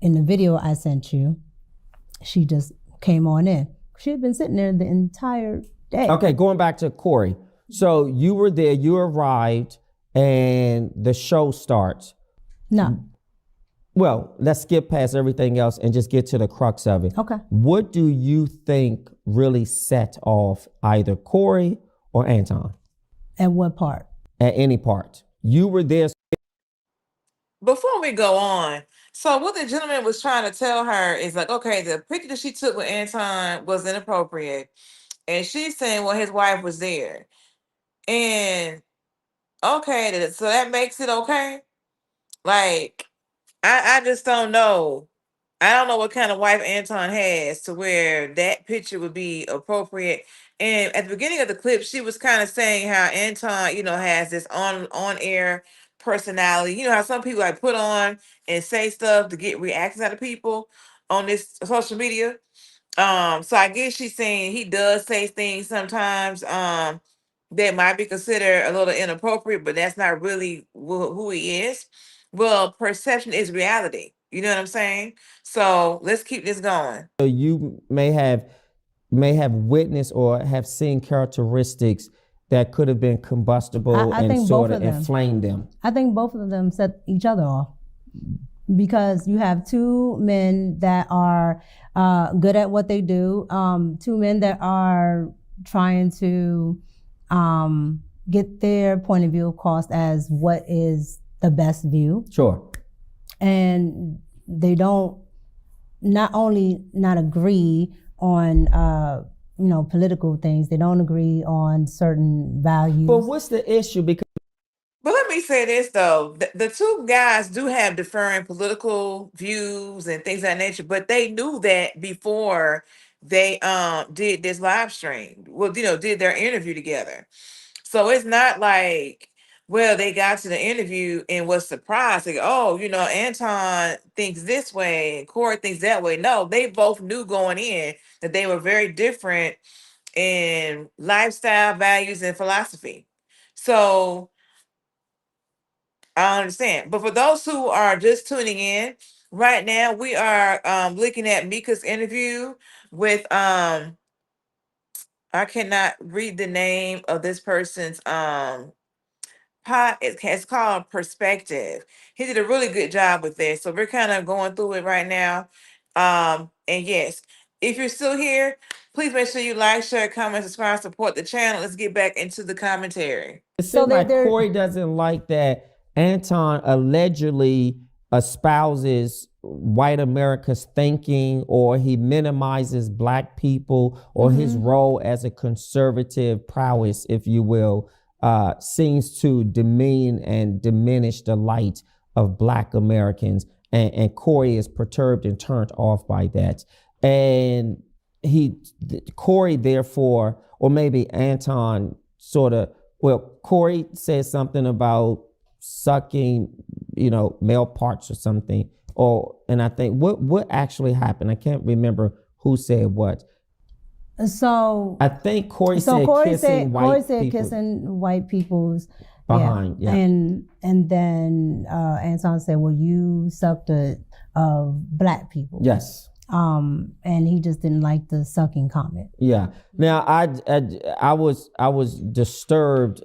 in the video I sent you, she just came on in. She had been sitting there the entire day. Okay, going back to Corey. So you were there, you arrived, and the show starts. No. Well, let's skip past everything else and just get to the crux of it. Okay. What do you think really set off either Corey or Anton? At what part? At any part. You were there. Before we go on, so what the gentleman was trying to tell her is like, okay, the picture that she took with Anton was inappropriate. And she's saying, well, his wife was there. And okay, so that makes it okay? Like, I just don't know. I don't know what kind of wife Anton has to where that picture would be appropriate. And at the beginning of the clip, she was kind of saying how Anton, has this on air personality. You know how some people like put on and say stuff to get reactions out of people on this social media. So I guess she's saying he does say things sometimes that might be considered a little inappropriate, but that's not really who he is. Well, perception is reality. You know what I'm saying? So let's keep this going. So you may have witnessed or have seen characteristics that could have been combustible I and think sort both of of them. inflamed them. I think both of them set each other off because you have two men that are good at what they do, two men that are trying to get their point of view across as what is the best view. Sure. And they don't not only not agree on political things, they don't agree on certain values. But what's the issue? Because But let me say this though, the two guys do have different political views and things of that nature, but they knew that before they did this live stream. Well, did their interview together. So it's not like, well, they got to the interview and was surprised. Like, oh, Anton thinks this way and Corey thinks that way. No, they both knew going in that they were very different in lifestyle, values, and philosophy. So I understand. But for those who are just tuning in, right now we are looking at Micca's interview with I cannot read the name of this person's it's called Perspective. He did a really good job with this. So we're kind of going through it right now. And yes, if you're still here, please make sure you like, share, comment, subscribe, support the channel. Let's get back into the commentary. it seems like Corey doesn't like that Anton allegedly espouses white America's thinking, or he minimizes black people, or his role as a conservative prowess, if you will, seems to demean and diminish the light of black Americans. And Corey is perturbed and turned off by that. And Corey therefore, or maybe Anton Corey says something about sucking, male parts or something. And I think what actually happened? I can't remember who said what. So I think Corey said kissing white people's behind. Yeah. And then Anton said, well, you sucked of black people. Yes. And he just didn't like the sucking comment. Yeah. Now I was disturbed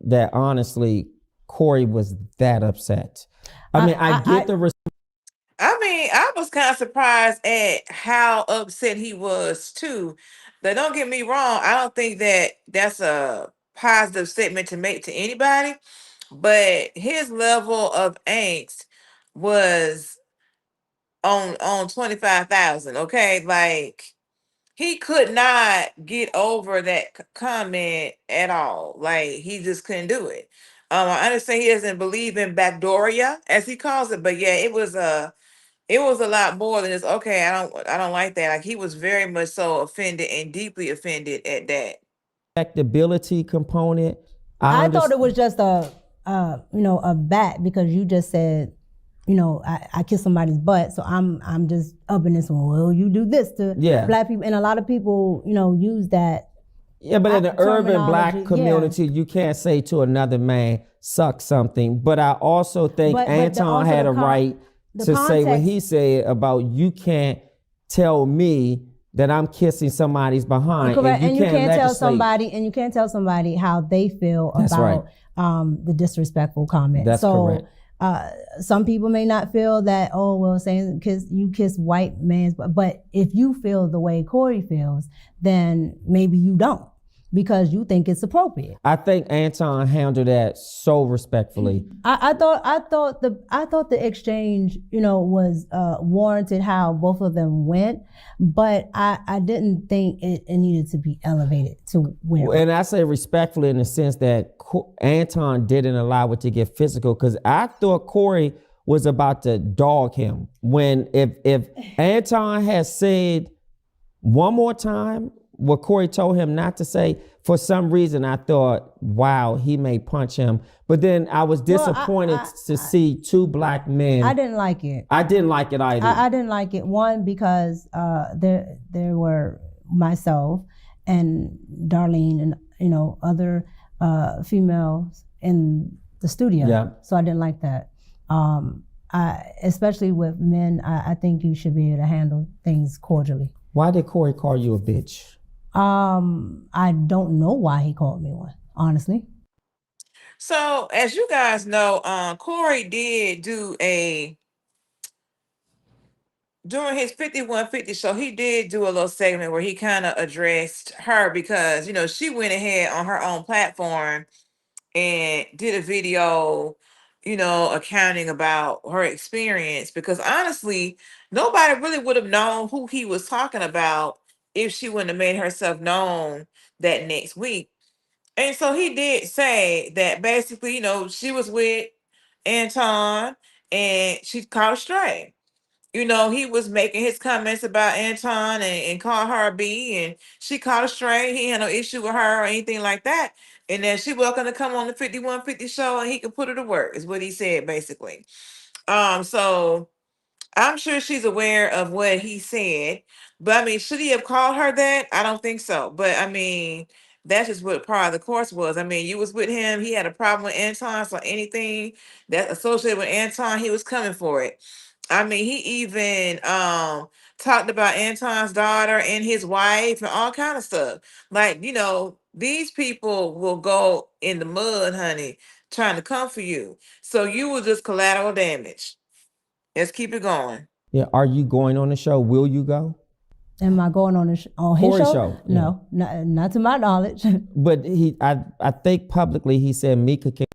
that honestly Corey was that upset. I was kind of surprised at how upset he was too. But don't get me wrong, I don't think that that's a positive statement to make to anybody. But his level of angst was on 25,000. Okay, like he could not get over that comment at all. Like he just couldn't do it. I understand he doesn't believe in backdooria, as he calls it, but yeah, it was a lot more than just okay. I don't like that. Like he was very much so offended and deeply offended at that. Respectability component. I thought it was just a bat because you just said, I kiss somebody's butt, so I'm just upping this one. Well, you do this to black people, and a lot of people, use that. Yeah, but in the urban black community, you can't say to another man, suck something. But I also think Anton had a right to say what he said about you can't tell me that I'm kissing somebody's behind. Correct. And you can't tell somebody how they feel about the disrespectful comment. That's correct. Some people may not feel that, oh, well, saying you kiss white man's, but if you feel the way Corey feels, then maybe you don't, because you think it's appropriate. I think Anton handled that so respectfully. I thought the exchange, was warranted how both of them went, but I didn't think it needed to be elevated to where. And I say respectfully in the sense that Anton didn't allow it to get physical, because I thought Corey was about to dog him. When if Anton has said one more time what Corey told him not to say, for some reason I thought, wow, he may punch him. But then I was disappointed to see two black men. I didn't like it. I didn't like it either. I didn't like it. One, because there were myself and Darlene and other females in the studio. Yeah. So I didn't like that. Especially with men, I think you should be able to handle things cordially. Why did Corey call you a bitch? I don't know why he called me one, honestly. So, as you guys know, Corey did do during his 5150 show, he did do a little segment where he kind of addressed her because, she went ahead on her own platform and did a video, accounting about her experience, because honestly, nobody really would have known who he was talking about if she wouldn't have made herself known that next week. And so he did say that basically, she was with Anton and she caught a stray. He was making his comments about Anton and called her a B, and she caught a stray. He had no issue with her or anything like that. And then she welcome to come on the 5150 show and he could put her to work, is what he said basically. So I'm sure she's aware of what he said, but I mean, should he have called her that? I don't think so. But I mean, that's just what part of the course was. I mean, you was with him, he had a problem with Anton, so anything that's associated with Anton, he was coming for it. I mean, he even talked about Anton's daughter and his wife and all kind of stuff. Like, these people will go in the mud, honey, trying to come for you. So you were just collateral damage. Let's keep it going. Yeah, are you going on the show? Will you go? Am I going on on his Corey's show? show? No, not to my knowledge. But I think publicly he said Micca can.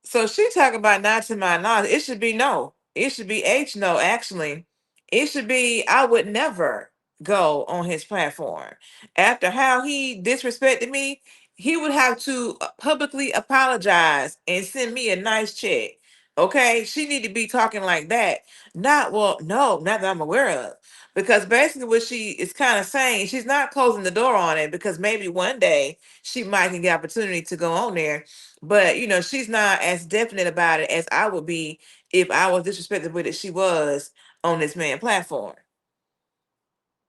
So she talking about not to my knowledge. It should be no. It should be H no, actually. It should be I would never go on his platform. After how he disrespected me, he would have to publicly apologize and send me a nice check. Okay? She need to be talking like that. Not that I'm aware of. Because basically what she is kind of saying, she's not closing the door on it, because maybe one day she might get the opportunity to go on there. But she's not as definite about it as I would be if I was disrespected with it. She was on this man platform.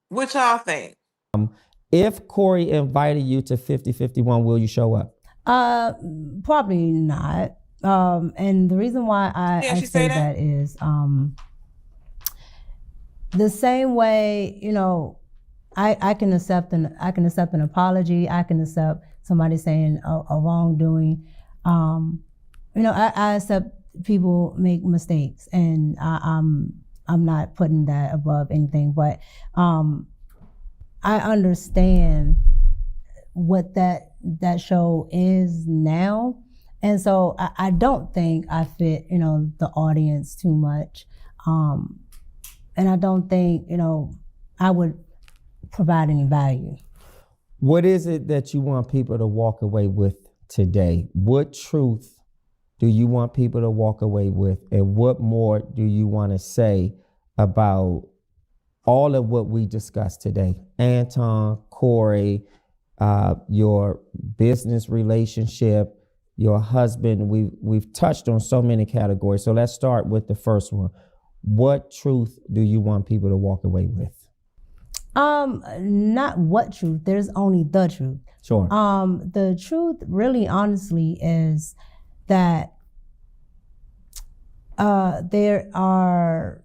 What y'all think? If Corey invited you to 5051, will you show up? Probably not. And the reason why I say that is the same way, I can accept an apology. I can accept somebody saying a wrongdoing. I accept people make mistakes, and I'm not putting that above anything. But I understand what that show is now, and so I don't think I fit the audience too much. And I don't think, I would provide any value. What is it that you want people to walk away with today? What truth do you want people to walk away with? And what more do you want to say about all of what we discussed today? Anton, Corey, your business relationship, your husband. We've touched on so many categories. So let's start with the first one. What truth do you want people to walk away with? Not what truth. There's only the truth. Sure. The truth, really, honestly, is that there are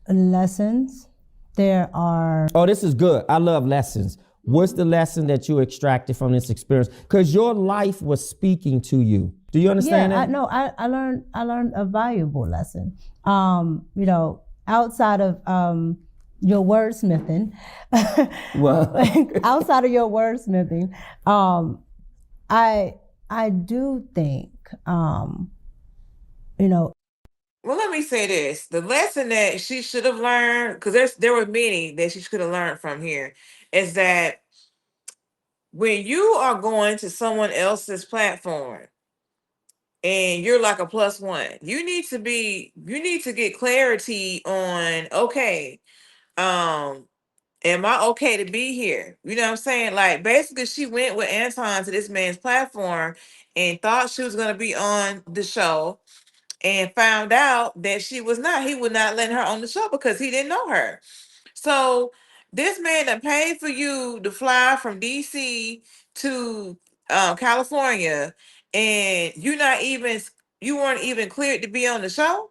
lessons. There are. Oh, this is good. I love lessons. What's the lesson that you extracted from this experience? Because your life was speaking to you. Do you understand that? I learned a valuable lesson. You know, outside of your wordsmithing, Well, outside of your wordsmithing, I do think, you know. Well, let me say this: the lesson that she should have learned, because there were many that she could have learned from here, is that when you are going to someone else's platform and you're like a plus one, you need to get clarity on, okay, am I okay to be here? You know what I'm saying? Like, basically, she went with Anton to this man's platform and thought she was going to be on the show and found out that she was not. He would not let her on the show because he didn't know her. So this man that paid for you to fly from DC to California, and you weren't even cleared to be on the show.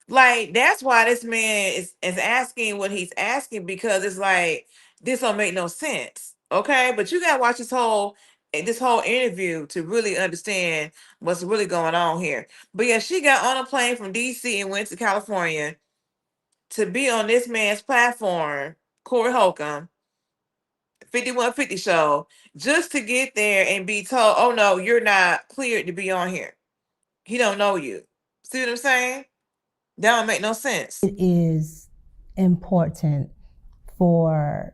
Like, that's why this man is asking what he's asking, because it's like, this don't make no sense. Okay, but you gotta watch this whole interview to really understand what's really going on here. But yeah, she got on a plane from DC and went to California to be on this man's platform, Corey Holcomb, 5150 show, just to get there and be told, oh no, you're not cleared to be on here. He don't know you. See what I'm saying? That don't make no sense. It is important for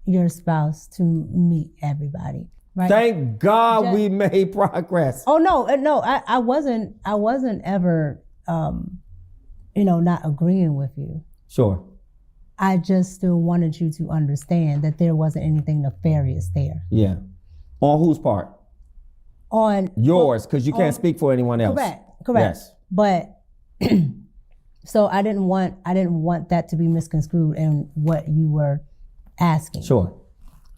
your spouse to meet everybody, right? Thank God we made progress. Oh no, I wasn't ever, not agreeing with you. Sure. I just still wanted you to understand that there wasn't anything nefarious there. Yeah. On whose part? On yours, because you can't speak for anyone else. Correct. Yes. But so I didn't want that to be misconstrued in what you were asking. Sure.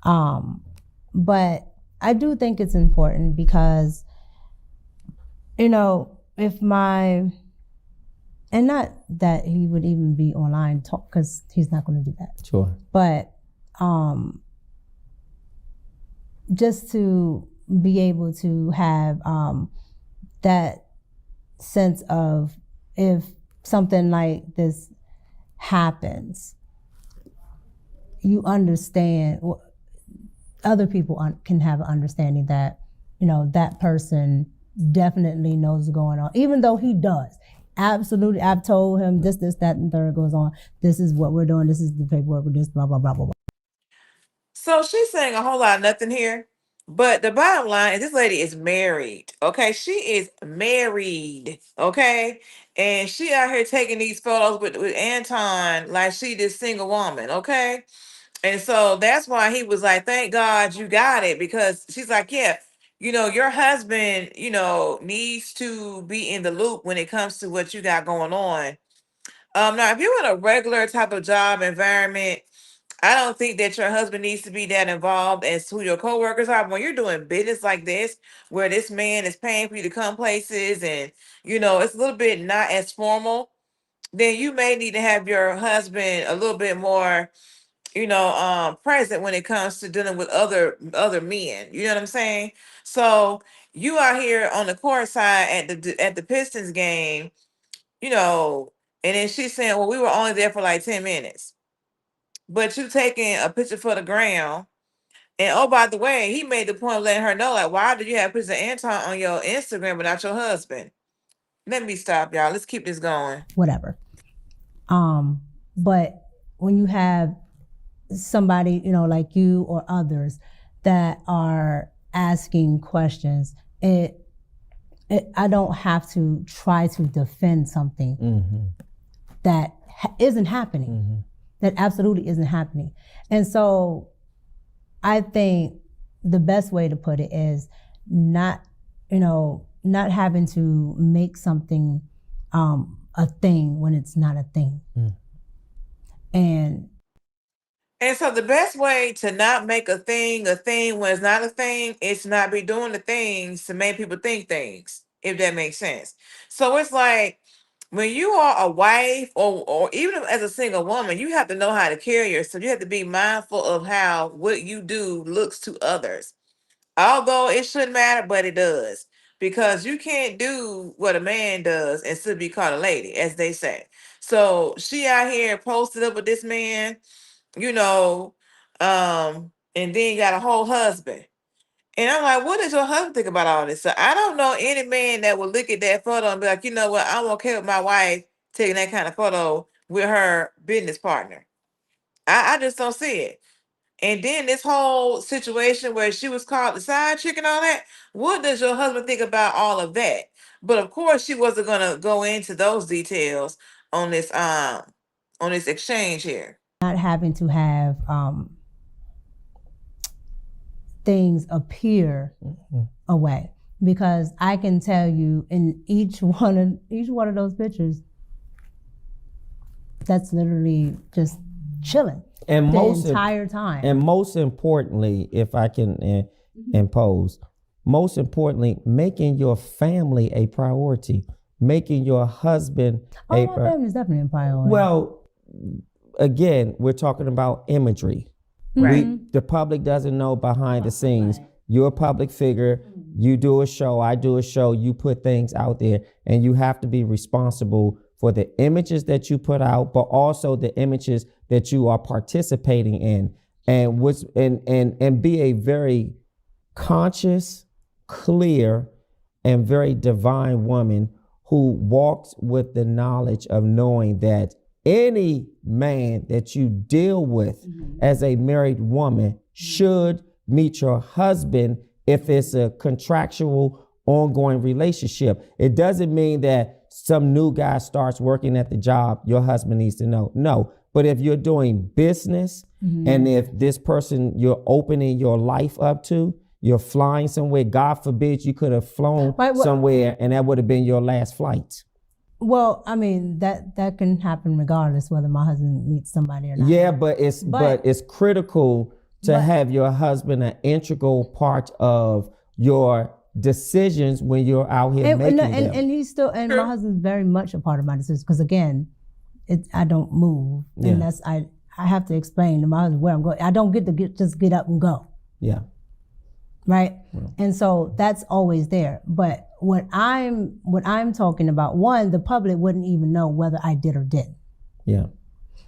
But I do think it's important because, if and not that he would even be online talk, because he's not going to do that. Sure. But just to be able to have that sense of, if something like this happens, you understand, other people can have an understanding that, that person definitely knows what's going on, even though he does. Absolutely. I've told him this, that, and third goes on. This is what we're doing. This is the paperwork with this, blah, blah, blah, blah, blah. So she's saying a whole lot of nothing here. But the bottom line is, this lady is married. Okay. She is married. Okay. And she out here taking these photos with Anton like she this single woman. Okay. And so that's why he was like, thank God you got it. Because she's like, yeah, your husband, needs to be in the loop when it comes to what you got going on. Now, if you're in a regular type of job environment, I don't think that your husband needs to be that involved as who your coworkers are. When you're doing business like this, where this man is paying for you to come places and, it's a little bit not as formal, then you may need to have your husband a little bit more, present when it comes to dealing with other men. You know what I'm saying? So you are here on the court side at the Pistons game, and then she's saying, well, we were only there for like 10 minutes. But you taking a picture for the ground. And oh, by the way, he made the point of letting her know, like, why do you have pictures of Anton on your Instagram but not your husband? Let me stop, y'all. Let's keep this going. Whatever. But when you have somebody, like you or others that are asking questions, I don't have to try to defend something that isn't happening. That absolutely isn't happening. And so I think the best way to put it is not having to make something a thing when it's not a thing. And so the best way to not make a thing when it's not a thing is to not be doing the things to make people think things, if that makes sense. So it's like, when you are a wife or even as a single woman, you have to know how to carry yourself. You have to be mindful of how what you do looks to others. Although it shouldn't matter, but it does. because you can't do what a man does and still be called a lady, as they say. So she out here posted up with this man, you know, and then got a whole husband. And I'm like, what does your husband think about all this? So I don't know any man that would look at that photo and be like, you know what, I'm okay with my wife taking that kind of photo with her business partner. I just don't see it. And then this whole situation where she was called the side chick and all that, what does your husband think about all of that? But of course, she wasn't gonna go into those details on this exchange here. Not having to have things appear a way, because I can tell you in each one of those pictures, that's literally just chilling And the entire time. And most importantly, if I can impose, most importantly, making your family a priority, making your husband my family is definitely a priority. Well, again, we're talking about imagery. Right. The public doesn't know behind the scenes. You're a public figure. You do a show, I do a show, you put things out there, and you have to be responsible for the images that you put out, but also the images that you are participating in, and be a very conscious, clear, and very divine woman who walks with the knowledge of knowing that any man that you deal with as a married woman should meet your husband if it's a contractual ongoing relationship. It doesn't mean that some new guy starts working at the job, your husband needs to know. No, but if you're doing business and if this person you're opening your life up to, you're flying somewhere, God forbid you could have flown somewhere and that would have been your last flight. Well, I mean, that can happen regardless whether my husband meets somebody or not. Yeah, but it's critical to have your husband an integral part of your decisions when you're out here making them. And he's still, and my husband's very much a part of my decisions, because again, I don't move, and that's I have to explain to my husband where I'm going. I don't get to just get up and go. Yeah. Right. And so that's always there. But what I'm talking about, one, the public wouldn't even know whether I did or didn't. Yeah.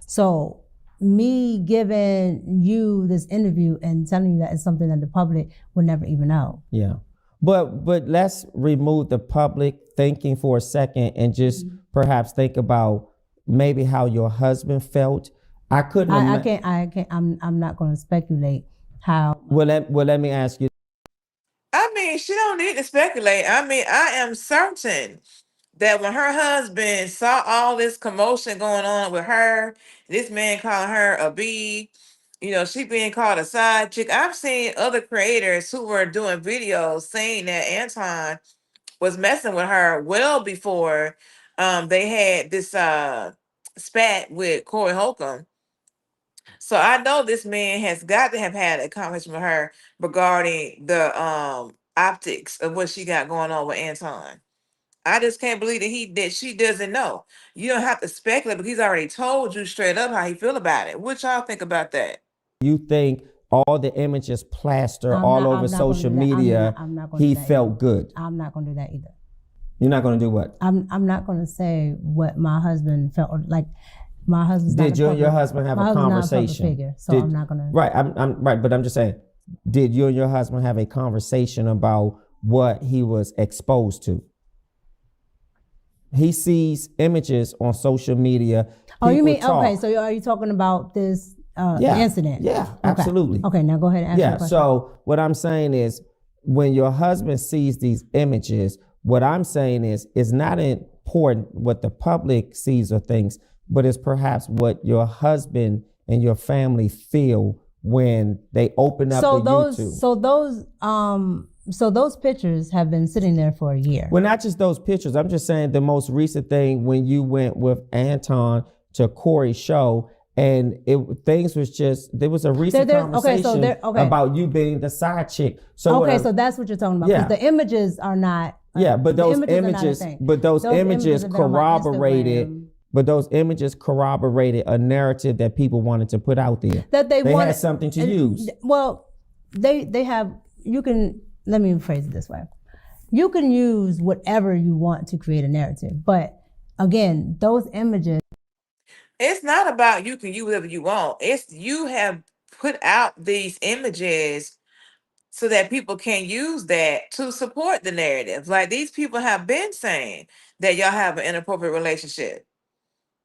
So me giving you this interview and telling you that it's something that the public would never even know. Yeah. But let's remove the public thinking for a second and just perhaps think about maybe how your husband felt. I couldn't. I can't. I'm not going to speculate how. Well, let me ask you. I mean, she don't need to speculate. I mean, I am certain that when her husband saw all this commotion going on with her, this man calling her a B, she being called a side chick. I've seen other creators who were doing videos saying that Anton was messing with her well before they had this spat with Corey Holcomb. So I know this man has got to have had a conversation with her regarding the optics of what she got going on with Anton. I just can't believe that she doesn't know. You don't have to speculate, but he's already told you straight up how he feel about it. What y'all think about that? You think all the images plastered all over social media, he felt good? I'm not going to do that either. You're not going to do what? I'm not going to say what my husband felt like. My husband. Did you and your husband have a conversation? Figure, so I'm not going to. Right, I'm right, but I'm just saying, did you and your husband have a conversation about what he was exposed to? He sees images on social media. Oh, you mean, okay, so are you talking about this incident? Yeah, okay. Absolutely. Okay, now go ahead and answer the question. So what I'm saying is, when your husband sees these images, what I'm saying is, it's not important what the public sees or thinks, but it's perhaps what your husband and your family feel when they open up YouTube. So those pictures have been sitting there for a year. Well, not just those pictures. I'm just saying the most recent thing when you went with Anton to Corey's show, and things was just, there was a recent conversation about you being the side chick. So that's what you're talking about. Because the images are not. But those images corroborated. But those images corroborated a narrative that people wanted to put out there. That they had something to use. Well, they have. You can. Let me phrase it this way. you can use whatever you want to create a narrative. But again, those images. It's not about you can use whatever you want. It's you have put out these images so that people can use that to support the narrative. Like these people have been saying that y'all have an inappropriate relationship.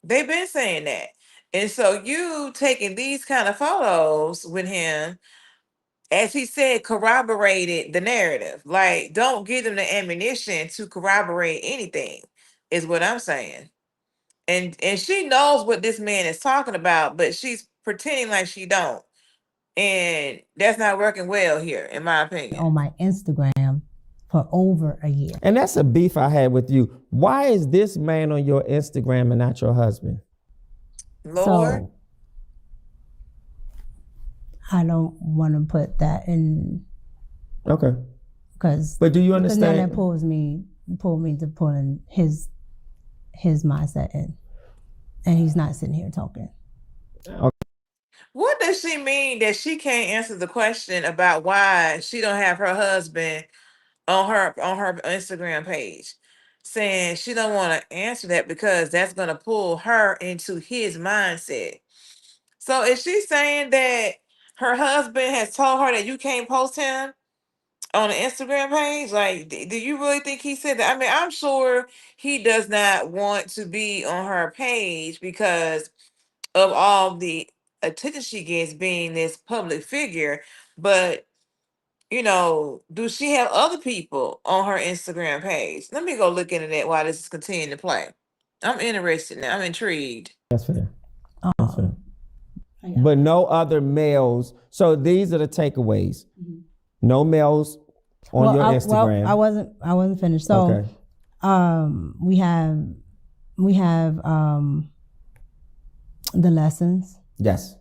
They've been saying that. And so you taking these kind of photos with him, as he said, corroborated the narrative. Like, don't give them the ammunition to corroborate anything, is what I'm saying. And she knows what this man is talking about, but she's pretending like she don't. And that's not working well here, in my opinion. On my Instagram for over a year. And that's a beef I had with you. Why is this man on your Instagram and not your husband? Lord. So, I don't want to put that in. Okay. But do you understand? Because then that pulled me to pulling his mindset in. And he's not sitting here talking. Okay. What does she mean that she can't answer the question about why she don't have her husband on her Instagram page? Saying she don't want to answer that because that's going to pull her into his mindset. So is she saying that her husband has told her that you can't post him on the Instagram page? Like, do you really think he said that? I mean, I'm sure he does not want to be on her page because of all the attention she gets being this public figure. But, you know, do she have other people on her Instagram page? Let me go look into that while this is continuing to play. I'm interested now. I'm intrigued. That's fair. That's fair. But no other males. So these are the takeaways. No males on your Instagram. Well, I wasn't finished. So Okay. we have the lessons. Yes.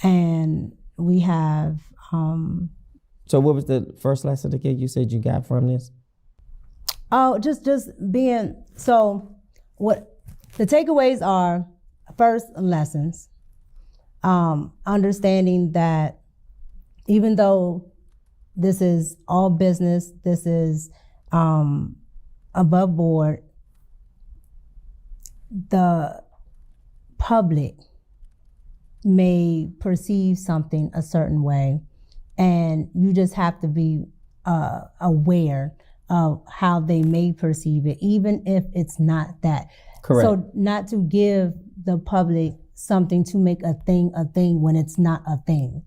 And we have So what was the first lesson again you said you got from this? oh just being so what the takeaways are. First, lessons. Understanding that even though this is all business, this is above board, the public may perceive something a certain way, and you just have to be aware of how they may perceive it, even if it's not that. Correct. So not to give the public something to make a thing when it's not a thing,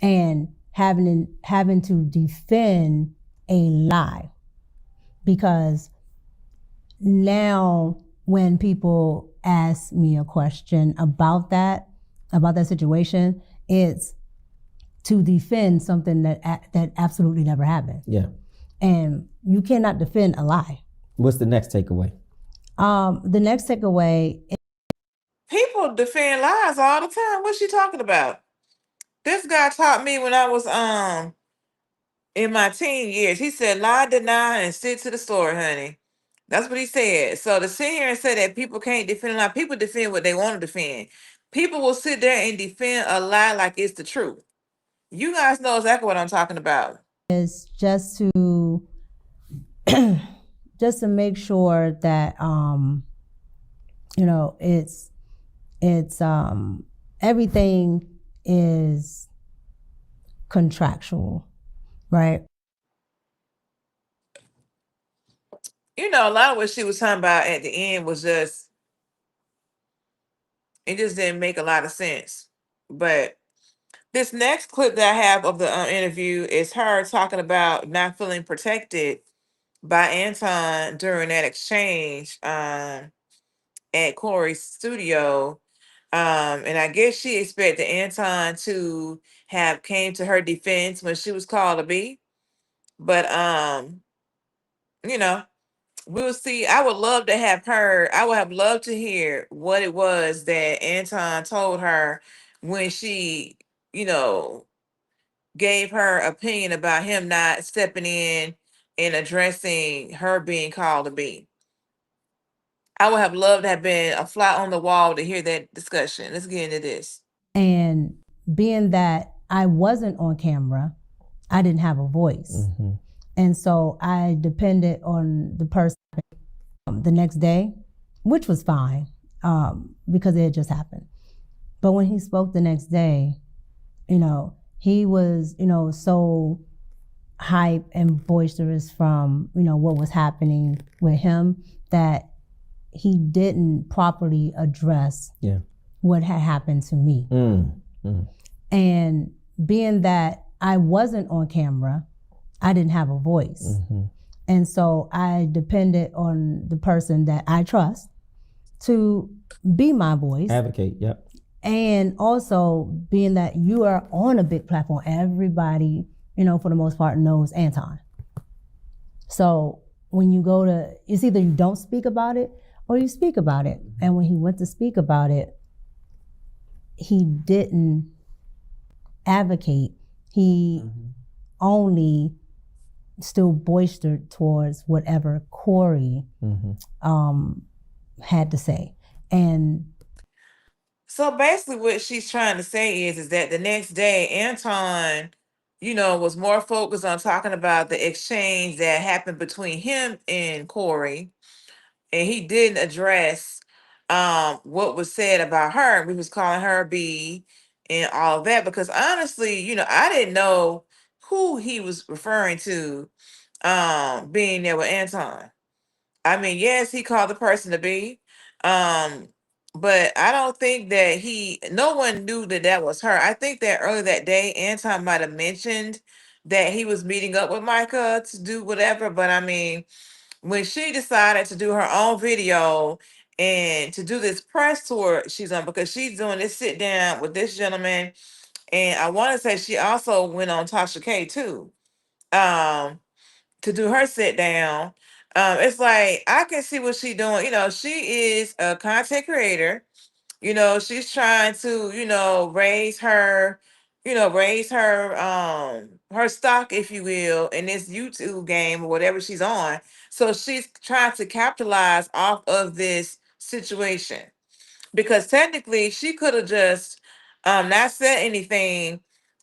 and having to defend a lie, because now when people ask me a question about that situation, it's to defend something that absolutely never happened. Yeah. And you cannot defend a lie. What's the next takeaway? The next takeaway. People defend lies all the time. What's she talking about? This guy taught me when I was in my teen years. He said, lie, deny, and stick to the story, honey. That's what he said. So to sit here and say that people can't defend a lie, people defend what they want to defend. People will sit there and defend a lie like it's the truth. You guys know exactly what I'm talking about. Is just to make sure that it's everything is contractual, right? You know, a lot of what she was talking about at the end was it just didn't make a lot of sense. But this next clip that I have of the interview is her talking about not feeling protected by Anton during that exchange at Corey's studio. And I guess she expected Anton to have came to her defense when she was called a B. But we'll see. I would love to have heard, I would have loved to hear what it was that Anton told her when she, gave her opinion about him not stepping in and addressing her being called a B. I would have loved to have been a fly on the wall to hear that discussion. Let's get into this. And being that I wasn't on camera, I didn't have a voice. And so I depended on the person the next day, which was fine because it had just happened. But when he spoke the next day, he was, so hype and boisterous from, what was happening with him that he didn't properly address what had happened to me. And being that I wasn't on camera, I didn't have a voice. And so I depended on the person that I trust to be my voice. Advocate, yep. And also being that you are on a big platform, everybody, for the most part knows Anton. So when you go to, it's either you don't speak about it or you speak about it. And when he went to speak about it, he didn't advocate. He only still boistered towards whatever Corey had to say. And so basically what she's trying to say is that the next day, Anton, was more focused on talking about the exchange that happened between him and Corey. And he didn't address what was said about her. We was calling her B and all of that because honestly, I didn't know who he was referring to being there with Anton. I mean, yes, he called the person to be, but I don't think that no one knew that that was her. I think that earlier that day, Anton might have mentioned that he was meeting up with Micca to do whatever, but I mean, when she decided to do her own video and to do this press tour she's on, because she's doing this sit down with this gentleman, and I want to say she also went on Tasha K too, to do her sit down. It's like I can see what she's doing. She is a content creator. She's trying to, raise her stock, if you will, in this YouTube game or whatever she's on. So she's trying to capitalize off of this situation because technically she could have just not said anything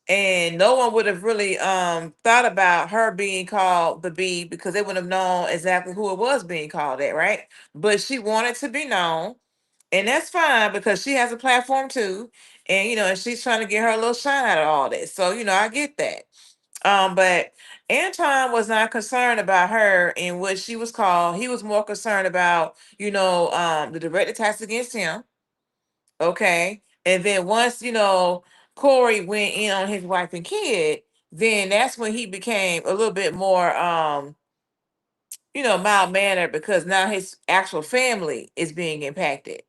and no one would have really thought about her being called the B because they wouldn't have known exactly who it was being called at, right? But she wanted to be known, and that's fine because she has a platform too, and and she's trying to get her a little shine out of all this. So I get that. But Anton was not concerned about her and what she was called. He was more concerned about the direct attacks against him. Okay. And then once, Corey went in on his wife and kid, then that's when he became a little bit more mild mannered because now his actual family is being impacted,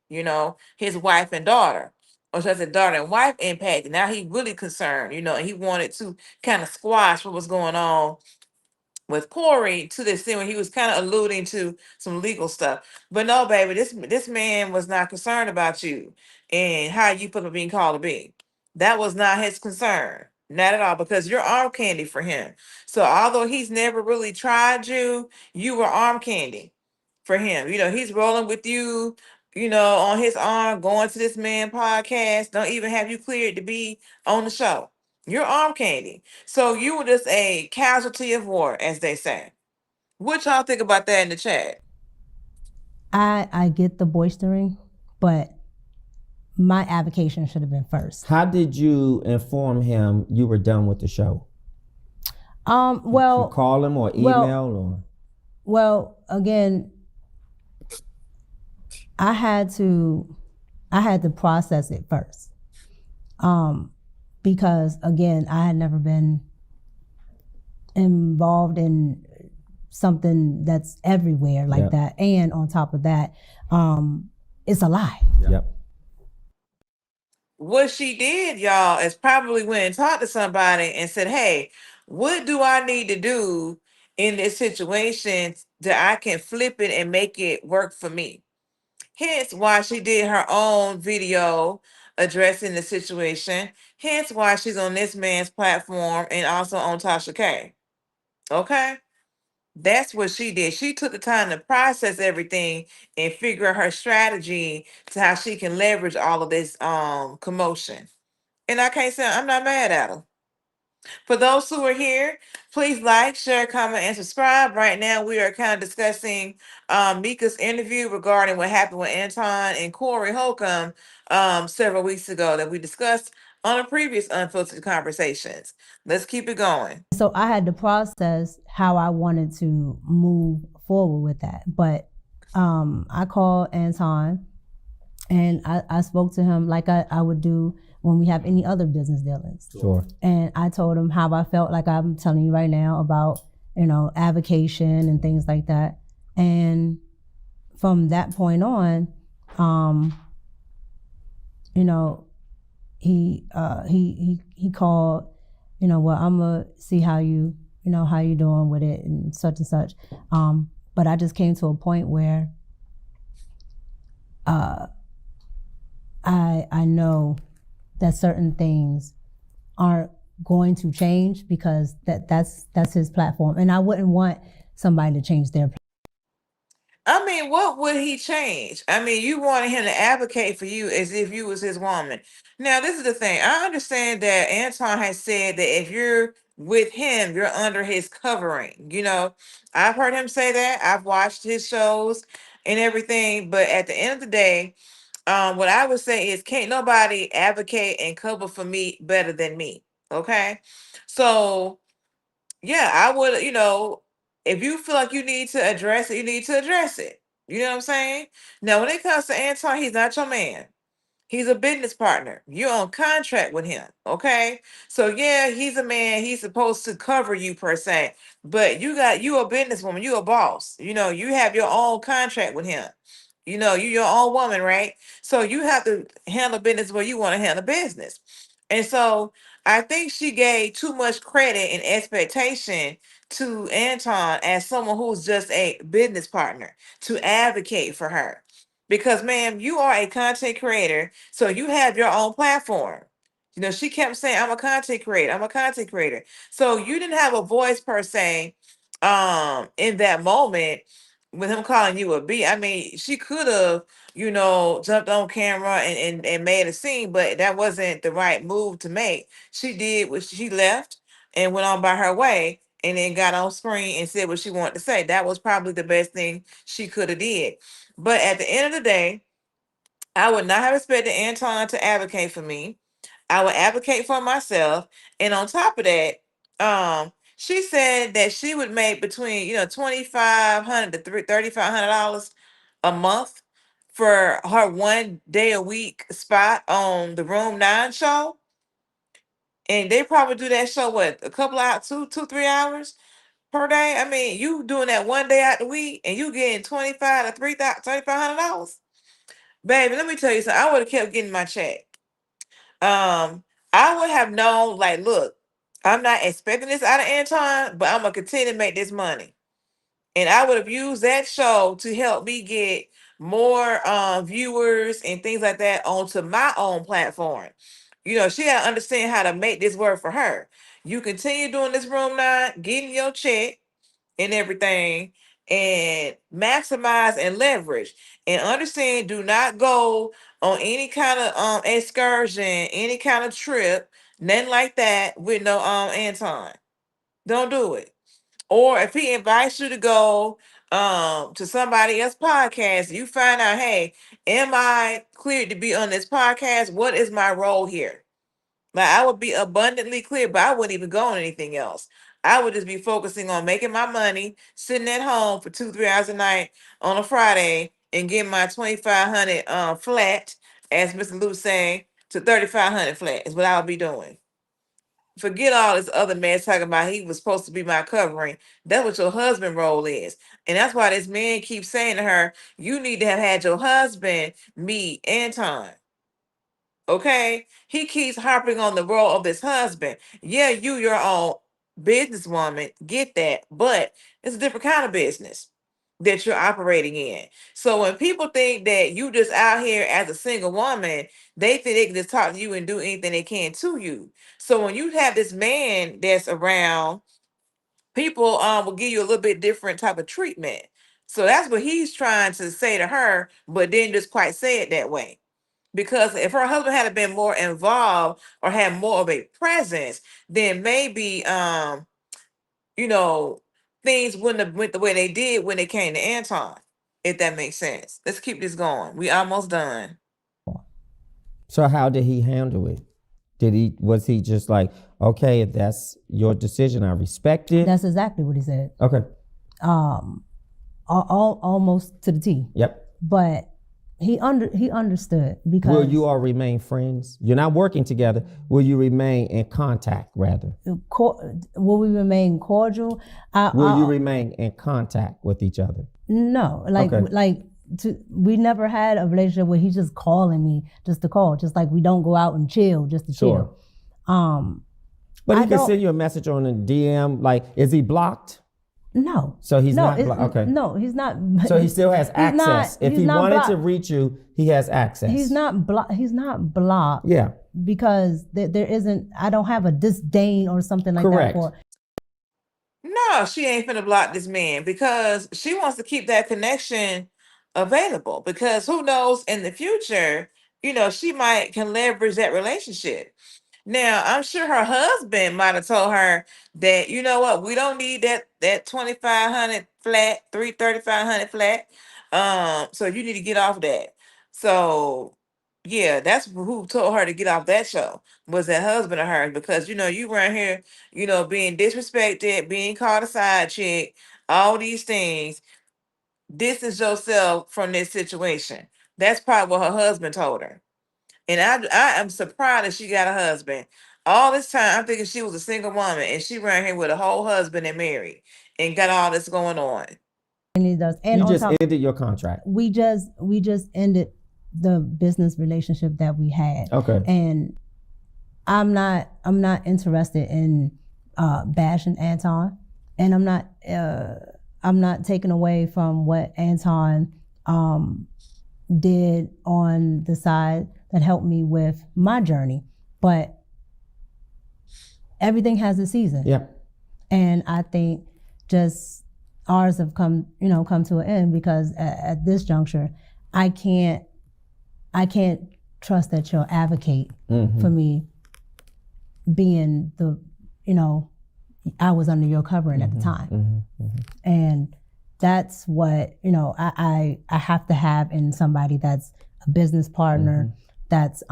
his wife and daughter. Or should I say daughter and wife impacted. Now he really concerned, and he wanted to kind of squash what was going on with Corey to this thing when he was kind of alluding to some legal stuff. But no, baby, this man was not concerned about you and how you put him being called to be. That was not his concern. Not at all, because you're arm candy for him. So although he's never really tried you, you were arm candy for him. He's rolling with you, on his arm, going to this man podcast, don't even have you cleared to be on the show. You're arm candy. So you were just a casualty of war, as they say. What y'all think about that in the chat? I get the boistering, but my avocation should have been first. How did you inform him you were done with the show? Well, you call him or email or? Well, again, I had to process it first. Because again, I had never been involved in something that's everywhere like that. And on top of that, it's a lie. Yep. What she did, y'all, is probably went and talked to somebody and said, hey, what do I need to do in this situation that I can flip it and make it work for me? Hence why she did her own video addressing the situation. Hence why she's on this man's platform and also on Tasha K. Okay? That's what she did. She took the time to process everything and figure out her strategy to how she can leverage all of this commotion. And I can't say I'm not mad at her. For those who are here, please like, share, comment, and subscribe. Right now, we are kind of discussing Micca's interview regarding what happened with Anton and Corey Holcomb several weeks ago that we discussed on a previous Unfiltered Conversations. Let's keep it going. So I had to process how I wanted to move forward with that. But I called Anton and I spoke to him like I would do when we have any other business dealings. Sure. And I told him how I felt, like I'm telling you right now, about, avocation and things like that. And from that point on, he called, well, I'm gonna see how you doing with it and such and such. But I just came to a point where I know that certain things aren't going to change because that's his platform, and I wouldn't want somebody to change their platform. I mean, what would he change? I mean, you wanted him to advocate for you as if you was his woman. Now, this is the thing. I understand that Anton has said that if you're with him, you're under his covering. I've heard him say that. I've watched his shows and everything. But at the end of the day, what I would say is can't nobody advocate and cover for me better than me. Okay. So yeah, I would, if you feel like you need to address it, you need to address it. You know what I'm saying? Now, when it comes to Anton, he's not your man. He's a business partner. You're on contract with him. Okay. So yeah, he's a man. He's supposed to cover you per se. But you a businesswoman, you a boss. You have your own contract with him. You your own woman, right? So you have to handle business where you want to handle business. And so I think she gave too much credit and expectation to Anton as someone who's just a business partner to advocate for her. Because, ma'am, you are a content creator, so you have your own platform. She kept saying, I'm a content creator, I'm a content creator. So you didn't have a voice per se in that moment with him calling you a B. I mean, she could have, jumped on camera and made a scene, but that wasn't the right move to make. She did what she left and went on by her way and then got on screen and said what she wanted to say. That was probably the best thing she could have did. But at the end of the day, I would not have expected Anton to advocate for me. I would advocate for myself. And on top of that, she said that she would make between, $2,500 to $3,500 a month for her 1 day a week spot on the Room 9 show. And they probably do that show, what, a couple hours, 3 hours per day? I mean, you doing that 1 day out the week and you getting $2,500 to $3,500. Baby, let me tell you something. I would have kept getting my check. I would have known, like, look, I'm not expecting this out of Anton, but I'm gonna continue to make this money. And I would have used that show to help me get more viewers and things like that onto my own platform. She had to understand how to make this work for her. You continue doing this Room 9, getting your check and everything, and maximize and leverage and understand, do not go on any kind of excursion, any kind of trip, nothing like that with no Anton. Don't do it. Or if he invites you to go to somebody else's podcast, you find out, hey, am I cleared to be on this podcast? What is my role here? Like, I would be abundantly clear, but I wouldn't even go on anything else. I would just be focusing on making my money, sitting at home for 2-3 hours a night on a Friday and getting my 2,500 flat, as Mr. Lou saying, to 3,500 flat is what I would be doing. Forget all this other man talking about he was supposed to be my covering. That's what your husband role is. And that's why this man keeps saying to her, you need to have had your husband meet Anton. Okay, he keeps harping on the role of his husband. Yeah, your own businesswoman, get that, but it's a different kind of business that you're operating in. So when people think that you just out here as a single woman, they think they can just talk to you and do anything they can to you. So when you have this man that's around, people will give you a little bit different type of treatment. So that's what he's trying to say to her, but didn't just quite say it that way. Because if her husband had been more involved or had more of a presence, then maybe you know, things wouldn't have went the way they did when it came to Anton, if that makes sense. Let's keep this going. We almost done. So how did he handle it? Was he just like, okay, if that's your decision, I respect it? That's exactly what he said. Okay. Almost to the T. Yep. But he understood because. Will you all remain friends? You're not working together. Will you remain in contact, rather? Will we remain cordial? Will you remain in contact with each other? No, we never had a relationship where he's just calling me just to call, just like we don't go out and chill just to chill. But he can send you a message on a DM. Like, is he blocked? No. So he's not blocked. Okay. No, he's not. So he still has access. If he wanted to reach you, he has access. He's not blocked. He's not blocked. Yeah. Because there isn't. I don't have a disdain or something like that for. No, she ain't finna block this man because she wants to keep that connection available. Because who knows in the future, she might can leverage that relationship. Now, I'm sure her husband might have told her that, you know what, we don't need that 2,500 flat, 3,500 flat. So you need to get off that. So yeah, that's who told her to get off that show, was that husband of hers, because you around here, being disrespected, being called a side chick, all these things. Distance yourself from this situation. That's probably what her husband told her. And I am surprised that she got a husband. All this time, I'm thinking she was a single woman, and she ran here with a whole husband and married, and got all this going on. And he does. And you just ended your contract. We just ended the business relationship that we had. Okay. And I'm not interested in bashing Anton, and I'm not taking away from what Anton did on the side that helped me with my journey, but everything has a season. Yeah. And I think just ours have come to an end because at this juncture, I can't trust that you'll advocate for me being I was under your covering at the time. And that's what, I have to have in somebody that's a business partner, that's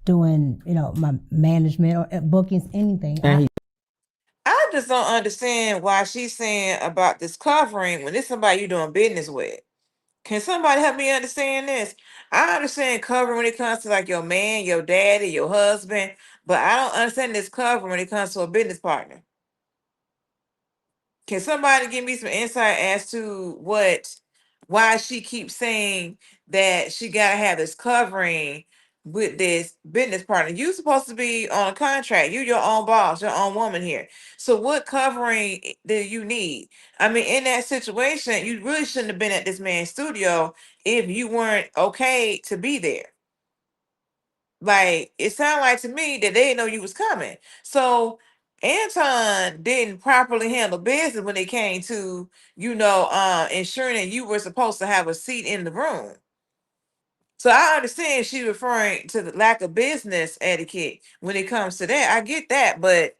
doing, my management or bookings, anything. I just don't understand why she's saying about this covering when it's somebody you're doing business with. Can somebody help me understand this? I understand covering when it comes to like your man, your daddy, your husband, but I don't understand this covering when it comes to a business partner. Can somebody give me some insight as to why she keeps saying that she gotta have this covering with this business partner? You supposed to be on a contract. You your own boss, your own woman here. So what covering do you need? I mean, in that situation, you really shouldn't have been at this man's studio if you weren't okay to be there. Like, it sounded like to me that they didn't know you was coming. So Anton didn't properly handle business when it came to, ensuring that you were supposed to have a seat in the room. So I understand she's referring to the lack of business etiquette when it comes to that. I get that, but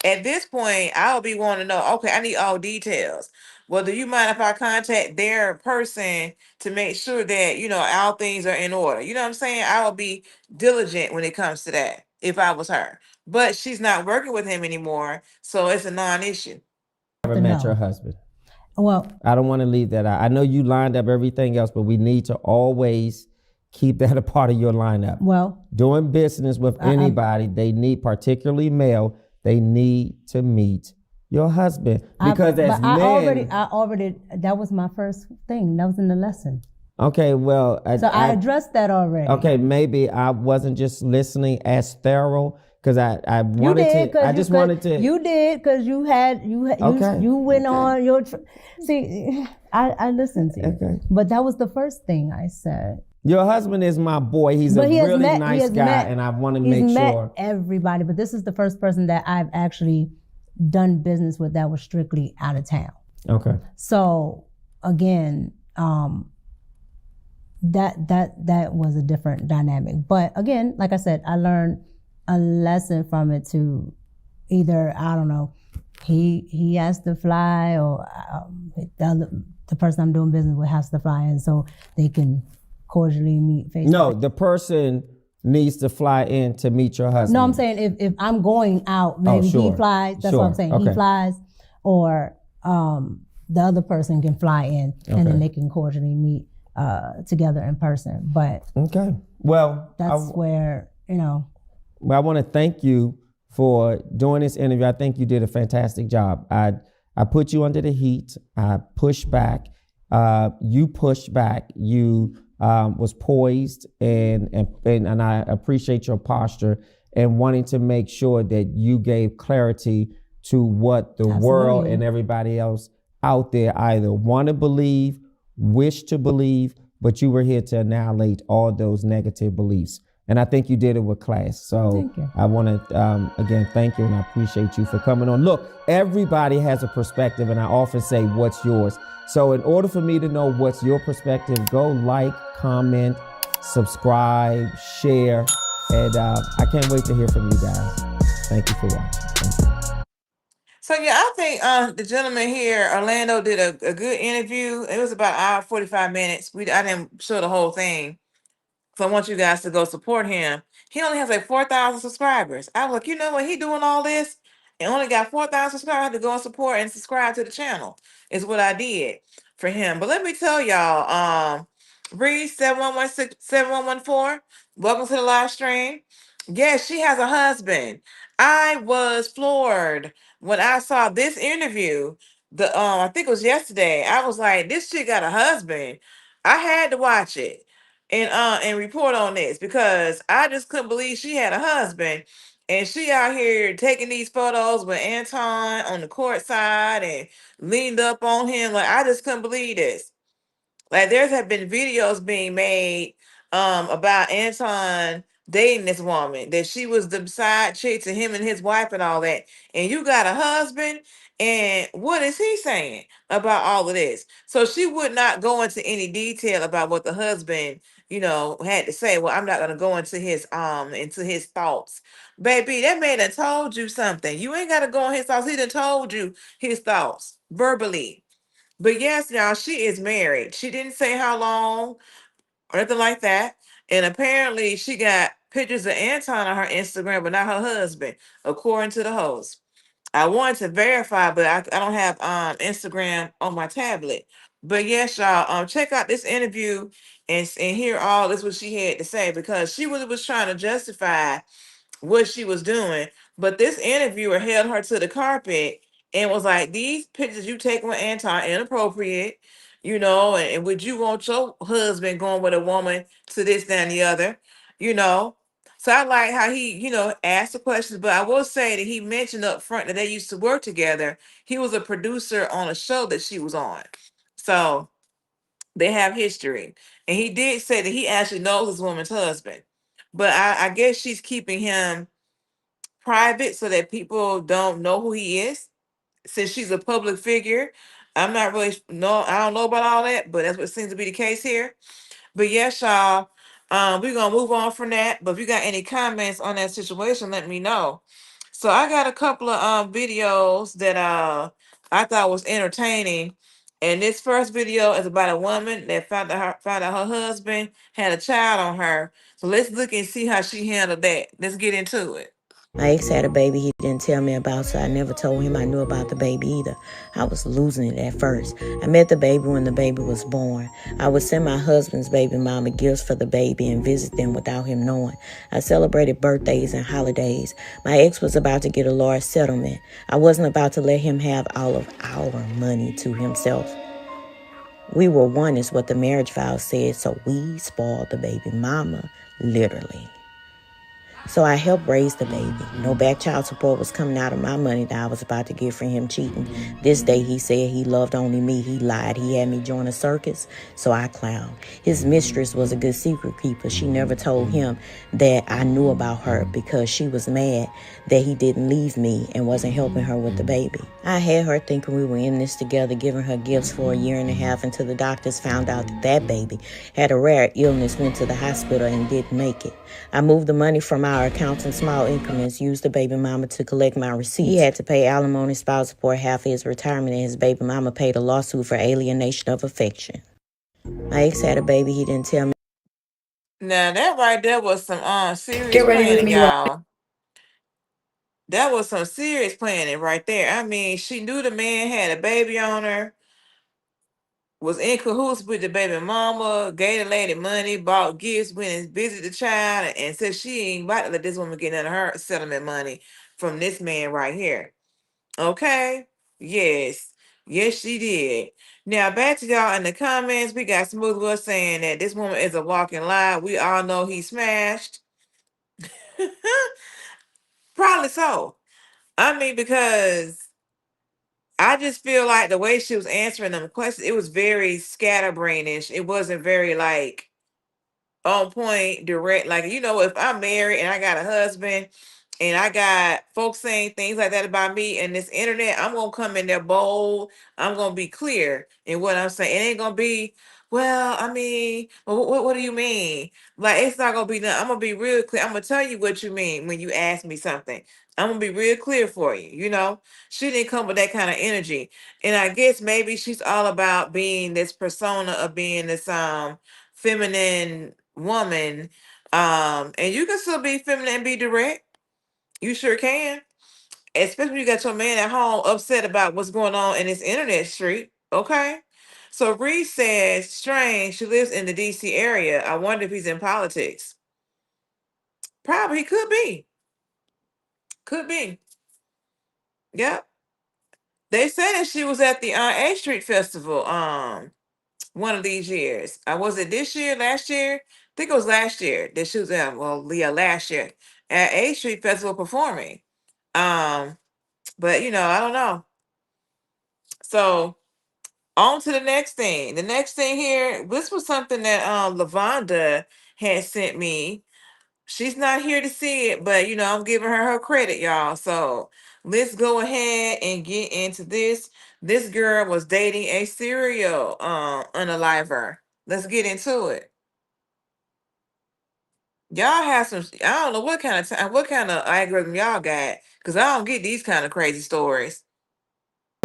at this point, I'll be wanting to know, okay, I need all details. Well, do you mind if I contact their person to make sure that, all things are in order? You know what I'm saying? I will be diligent when it comes to that if I was her. But she's not working with him anymore, so it's a non-issue. Never met your husband. Well, I don't want to leave that out. I know you lined up everything else, but we need to always keep that a part of your lineup. Well, doing business with anybody, they need, particularly male, they need to meet your husband, because as men, I already that was my first thing. That was in the lesson. Okay, well, I addressed that already. Okay, maybe I wasn't just listening as thorough because I wanted to. I just wanted to. You did because you went on your. See, I listened to you, but that was the first thing I said. Your husband is my boy. He's a really nice guy, and I want to make sure. He's met everybody, but this is the first person that I've actually done business with that was strictly out of town. Okay. So again, that was a different dynamic. But again, like I said, I learned a lesson from it to either, I don't know, he has to fly, or the person I'm doing business with has to fly, and so they can cordially meet face. No, the person needs to fly in to meet your husband. No, I'm saying if I'm going out, maybe he flies. That's what I'm saying. Okay. He flies, or the other person can fly in, and then they can cordially meet together in person. But okay, well, that's where, you know. Well, I want to thank you for doing this interview. I think you did a fantastic job. I put you under the heat. I pushed back. You pushed back. You was poised, and I appreciate your posture and wanting to make sure that you gave clarity to what the world and everybody else out there either want to believe, wish to believe, but you were here to annihilate all those negative beliefs. And I think you did it with class. So I want to, again, thank you, and I appreciate you for coming on. Look, everybody has a perspective, and I often say, what's yours? So in order for me to know what's your perspective, go like, comment, subscribe, share, and I can't wait to hear from you guys. Thank you for watching. Thank you. So yeah, I think the gentleman here, Orlando, did a good interview. It was about an hour, 45 minutes. I didn't show the whole thing. So I want you guys to go support him. He only has like 4,000 subscribers. I was like, you know what? He doing all this and only got 4,000 subscribers. I had to go and support and subscribe to the channel is what I did for him. But let me tell y'all, Reed 7114, welcome to the live stream. Yes, she has a husband. I was floored when I saw this interview. I think it was yesterday. I was like, this chick got a husband. I had to watch it and report on this because I just couldn't believe she had a husband, and she out here taking these photos with Anton on the court side and leaned up on him. Like, I just couldn't believe this. Like, there have been videos being made about Anton dating this woman, that she was the side chick to him and his wife and all that. And you got a husband, and what is he saying about all of this? So she would not go into any detail about what the husband, had to say. Well, I'm not gonna go into his thoughts. Baby, that man done told you something. You ain't gotta go on his thoughts. He done told you his thoughts verbally. But yes, y'all, she is married. She didn't say how long or anything like that. And apparently she got pictures of Anton on her Instagram, but not her husband, according to the host. I wanted to verify, but I don't have Instagram on my tablet. But yes, y'all, check out this interview and hear all this what she had to say, because she really was trying to justify what she was doing. But this interviewer held her to the carpet and was like, these pictures you take with Anton inappropriate, and would you want your husband going with a woman to this, that, and the other. So I like how he, asked the questions, but I will say that he mentioned up front that they used to work together. He was a producer on a show that she was on. So they have history. And he did say that he actually knows this woman's husband. But I guess she's keeping him private so that people don't know who he is, since she's a public figure. I'm not really, no, I don't know about all that, but that's what seems to be the case here. But yes, y'all, we're gonna move on from that. But if you got any comments on that situation, let me know. So I got a couple of videos that I thought was entertaining. And this first video is about a woman that found out her husband had a child on her. So let's look and see how she handled that. Let's get into it. My ex had a baby he didn't tell me about, so I never told him I knew about the baby either. I was losing it at first. I met the baby when the baby was born. I would send my husband's baby mama gifts for the baby and visit them without him knowing. I celebrated birthdays and holidays. My ex was about to get a large settlement. I wasn't about to let him have all of our money to himself. We were one is what the marriage vows said, so we spoiled the baby mama, literally. So I helped raise the baby. No back child support was coming out of my money that I was about to get for him cheating. This day he said he loved only me. He lied. He had me join a circus, so I clowned. His mistress was a good secret keeper. She never told him that I knew about her because she was mad that he didn't leave me and wasn't helping her with the baby. I had her thinking we were in this together, giving her gifts for 1.5 years until the doctors found out that baby had a rare illness, went to the hospital and didn't make it. I moved the money from our accounts in small increments, used the baby mama to collect my receipts. He had to pay alimony, spouse support, half of his retirement, and his baby mama paid a lawsuit for alienation of affection. My ex had a baby, he didn't tell me. Now that right there was some serious Get ready with planning, me, y'all. That was some serious planning right there. I mean, she knew the man had a baby on her, was in cahoots with the baby mama, gave the lady money, bought gifts, went and visited the child, and said she ain't about to let this woman get none of her settlement money from this man right here. Okay? Yes. Yes, she did. Now back to y'all in the comments. We got Smooth was saying that this woman is a walking lie. We all know he smashed. Probably so. I mean, because I just feel like the way she was answering them questions, it was very scatterbrainish. It wasn't very like on point, direct. Like, you know, if I'm married and I got a husband and I got folks saying things like that about me and this internet, I'm gonna come in there bold. I'm gonna be clear in what I'm saying. It ain't gonna be, well, I mean, what do you mean? Like, it's not gonna be done. I'm gonna be real clear. I'm gonna tell you what you mean when you ask me something. I'm gonna be real clear for you. You know, she didn't come with that kind of energy, and I guess maybe she's all about being this persona of being this feminine woman. And you can still be feminine and be direct. You sure can. Especially when you got your man at home upset about what's going on in this internet street. Okay. So Reese says, strange, she lives in the DC area. I wonder if he's in politics. Probably he could be. Could be. Yep. They said that she was at the A Street Festival one of these years. Was it this year, last year? I think it was last year that she was at, well, yeah, last year at A Street Festival performing. But you know, I don't know. So on to the next thing. The next thing here, this was something that Lavonda had sent me. She's not here to see it, but you know, I'm giving her credit, y'all. So let's go ahead and get into this. This girl was dating a serial unaliver. Let's get into it. Y'all have some, I don't know what kind of time, what kind of algorithm y'all got, because I don't get these kind of crazy stories.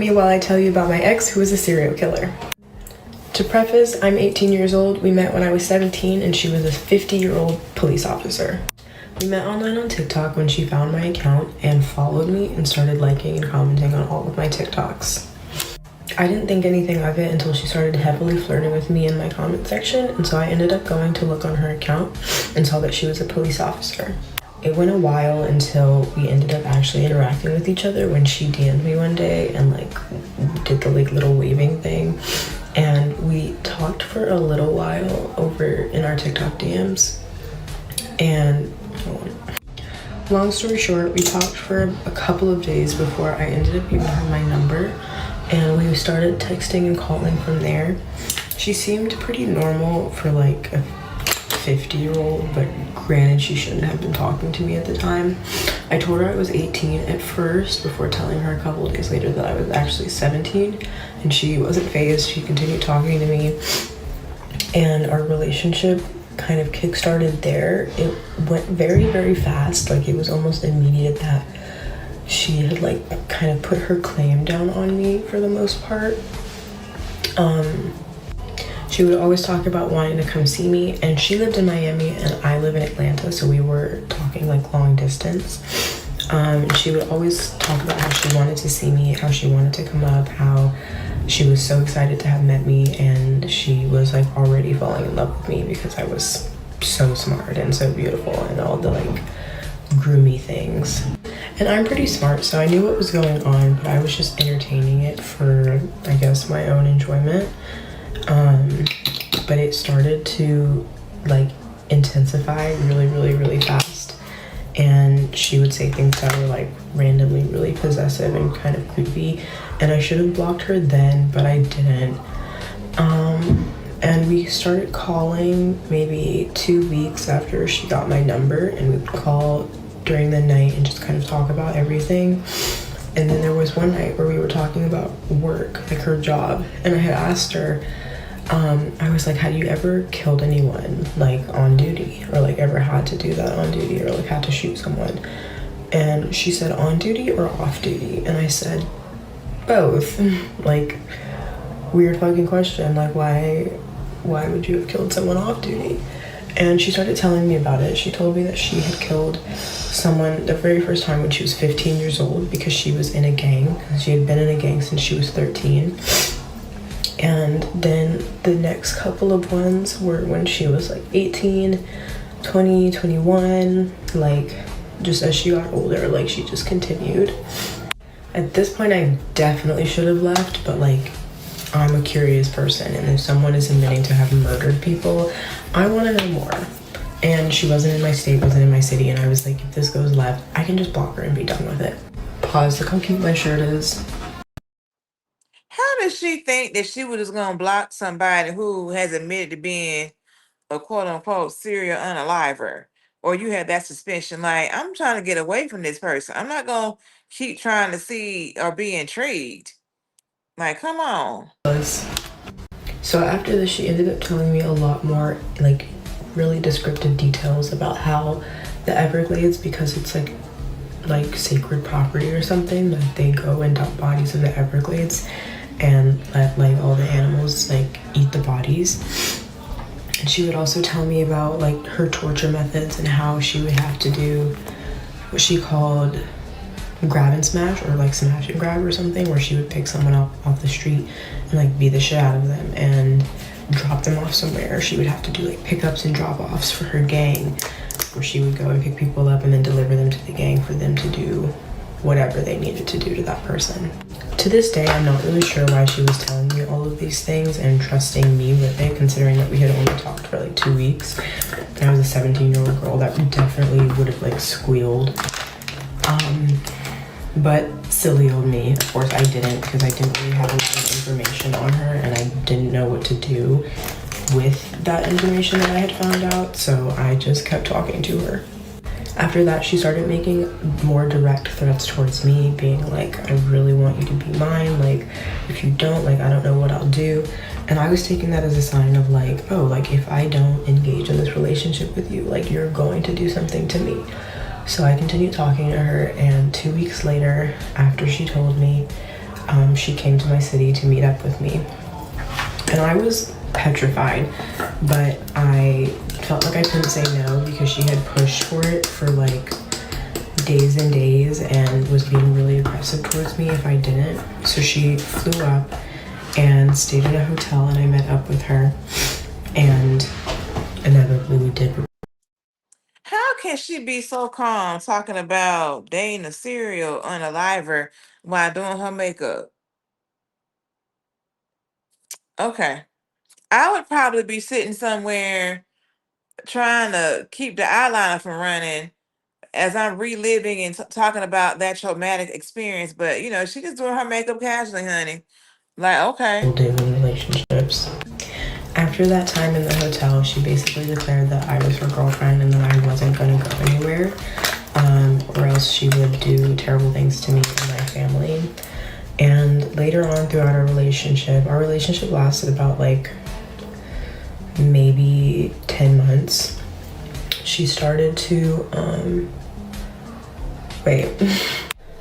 Me while I tell you about my ex who was a serial killer. To preface, I'm 18 years old. We met when I was 17 and she was a 50-year-old police officer. We met online on TikTok when she found my account and followed me and started liking and commenting on all of my TikToks. I didn't think anything of it until she started heavily flirting with me in my comment section, and so I ended up going to look on her account and saw that she was a police officer. It went a while until we ended up actually interacting with each other when she DM'd me one day and did the little waving thing. And we talked for a little while over in our TikTok DMs. And long story short, we talked for a couple of days before I ended up giving her my number. And we started texting and calling from there. She seemed pretty normal for a 50-year-old, but granted, she shouldn't have been talking to me at the time. I told her I was 18 at first before telling her a couple of days later that I was actually 17, and she wasn't fazed. She continued talking to me, and our relationship kind of kickstarted there. It went very, very fast. It was almost immediate that she had kind of put her claim down on me for the most part. She would always talk about wanting to come see me, and she lived in Miami and I live in Atlanta, so we were talking long distance. She would always talk about how she wanted to see me, how she wanted to come up, how she was so excited to have met me, and she was already falling in love with me because I was so smart and so beautiful and all the groomy things. And I'm pretty smart, so I knew what was going on, but I was just entertaining it for, I guess, my own enjoyment. But it started to intensify really, really, really fast. and she would say things that were like randomly really possessive and kind of creepy, and I should have blocked her then, but I didn't. And we started calling maybe 2 weeks after she got my number, and we'd call during the night and just kind of talk about everything. And then there was one night where we were talking about work, like her job, and I had asked her, I was like, have you ever killed anyone like on duty, or like ever had to do that on duty, or like had to shoot someone? And she said, on duty or off duty? And I said, both. Like, weird fucking question, like why would you have killed someone off duty? And she started telling me about it. She told me that she had killed someone the very first time when she was 15 years old because she was in a gang. She had been in a gang since she was 13. And then the next couple of ones were when she was like 18, 20, 21, like just as she got older, like she just continued. At this point, I definitely should have left, but like I'm a curious person, and if someone is admitting to having murdered people, I want to know more. And she wasn't in my state, wasn't in my city, and I was like, if this goes left, I can just block her and be done with it. Pause. Look how cute my shirt is. How does she think that she was just gonna block somebody who has admitted to being a quote unquote serial unaliver? Or you have that suspicion, like, I'm trying to get away from this person. I'm not gonna keep trying to see or be intrigued. Like, come on. So after this, she ended up telling me a lot more, like really descriptive details about how the Everglades, because it's like sacred property or something, like they go and dump bodies in the Everglades and let like all the animals like eat the bodies. And she would also tell me about like her torture methods and how she would have to do what she called grab and smash, or like smash and grab or something, where she would pick someone up off the street and like beat the shit out of them and drop them off somewhere. She would have to do like pickups and drop offs for her gang, where she would go and pick people up and then deliver them to the gang for them to do whatever they needed to do to that person. To this day, I'm not really sure why she was telling me all of these things and trusting me with it, considering that we had only talked for like 2 weeks. And I was a 17-year-old girl that definitely would have like squealed. But silly old me, of course I didn't, because I didn't really have a lot of information on her and I didn't know what to do with that information that I had found out, so I just kept talking to her. After that, she started making more direct threats towards me, being like, I really want you to be mine, like if you don't, like I don't know what I'll do. And I was taking that as a sign of like, oh, like if I don't engage in this relationship with you, like you're going to do something to me. So I continued talking to her, and 2 weeks later, after she told me, she came to my city to meet up with me. And I was petrified, but I felt like I couldn't say no because she had pushed for it for like days and days and was being really aggressive towards me if I didn't. So she flew up and stayed in a hotel, and I met up with her, and inevitably we did. How can she be so calm talking about dating a serial unaliver while doing her makeup? Okay. I would probably be sitting somewhere trying to keep the eyeliner from running as I'm reliving and talking about that traumatic experience. But, you know, she just doing her makeup casually, honey. Like, okay. Dating relationships. After that time in the hotel, she basically declared that I was her girlfriend and that I wasn't going to go anywhere, or else she would do terrible things to me and my family. And later on throughout our relationship lasted about like maybe 10 months. She started to,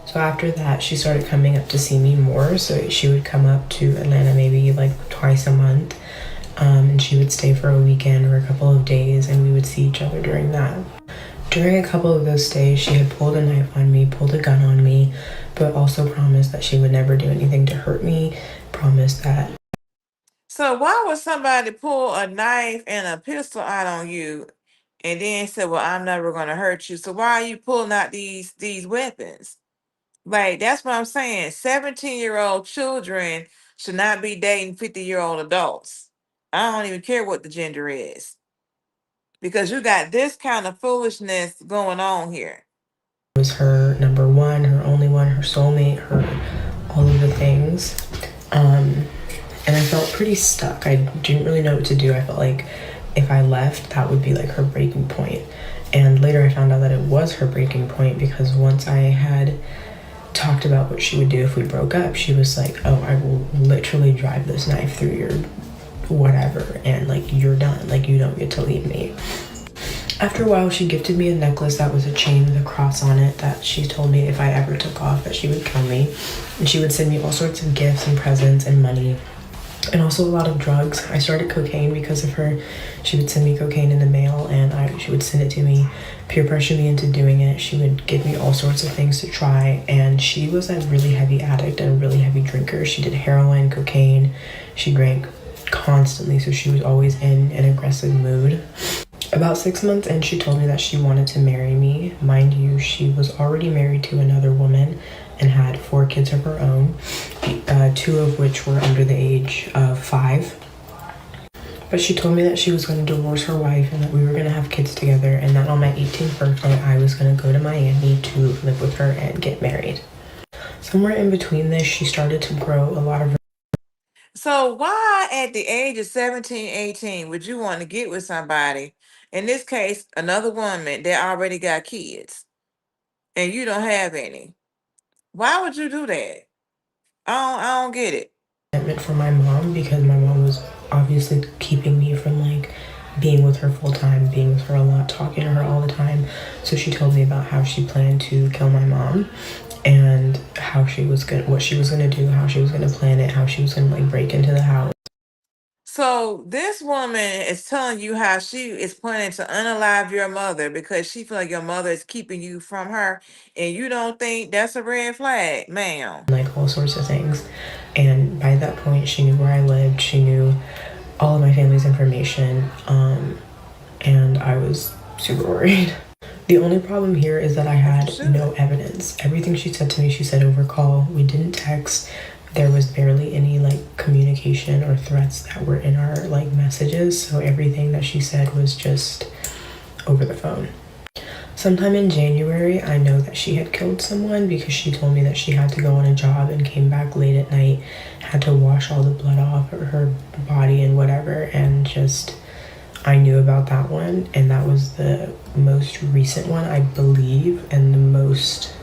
So after that, she started coming up to see me more. So she would come up to Atlanta maybe like twice a month. And she would stay for a weekend or a couple of days, and we would see each other during that. During a couple of those stays, she had pulled a knife on me, pulled a gun on me, but also promised that she would never do anything to hurt me, promised that. So why would somebody pull a knife and a pistol out on you and then say, well, I'm never going to hurt you? So why are you pulling out these weapons? Like, that's what I'm saying. 17-year-old children should not be dating 50-year-old adults. I don't even care what the gender is, because you got this kind of foolishness going on here. was her number one, her only one, her soulmate, her all of the things. And I felt pretty stuck. I didn't really know what to do. I felt like if I left, that would be like her breaking point. And later I found out that it was her breaking point, because once I had talked about what she would do if we broke up, she was like, oh, I will literally drive this knife through your whatever, and like, you're done, like, you don't get to leave me. After a while, she gifted me a necklace that was a chain with a cross on it that she told me if I ever took off that she would kill me. And she would send me all sorts of gifts and presents and money, and also a lot of drugs. I started cocaine because of her. She would send me cocaine in the mail, and she would send it to me, peer pressure me into doing it. She would give me all sorts of things to try, and she was a really heavy addict and a really heavy drinker. She did heroin, cocaine, she drank constantly, so she was always in an aggressive mood. About 6 months in, she told me that she wanted to marry me. Mind you, she was already married to another woman and had 4 kids of her own, 2 of which were under the age of 5. But she told me that she was going to divorce her wife and that we were going to have kids together, and that on my 18th birthday, I was going to go to Miami to live with her and get married. Somewhere in between this, she started to grow a lot of... So why at the age of 17, 18 would you want to get with somebody, in this case, another woman that already got kids and you don't have any? Why would you do that? I don't get it. For my mom, because my mom was obviously keeping me from like being with her full time, being with her a lot, talking to her all the time. So she told me about how she planned to kill my mom, and how she was what she was gonna do, how she was gonna plan it, how she was gonna like break into the house. So this woman is telling you how she is planning to unalive your mother because she feel like your mother is keeping you from her, and you don't think that's a red flag, ma'am? Like all sorts of things. And by that point, she knew where I lived. She knew all of my family's information. And I was super worried. The only problem here is that I had no evidence. Everything she said to me, she said over call. We didn't text. There was barely any like communication or threats that were in our like messages. So everything that she said was just over the phone. Sometime in January, I know that she had killed someone because she told me that she had to go on a job and came back late at night, had to wash all the blood off of her body and whatever, and just, I knew about that one, and that was the most recent one, I believe, and the most,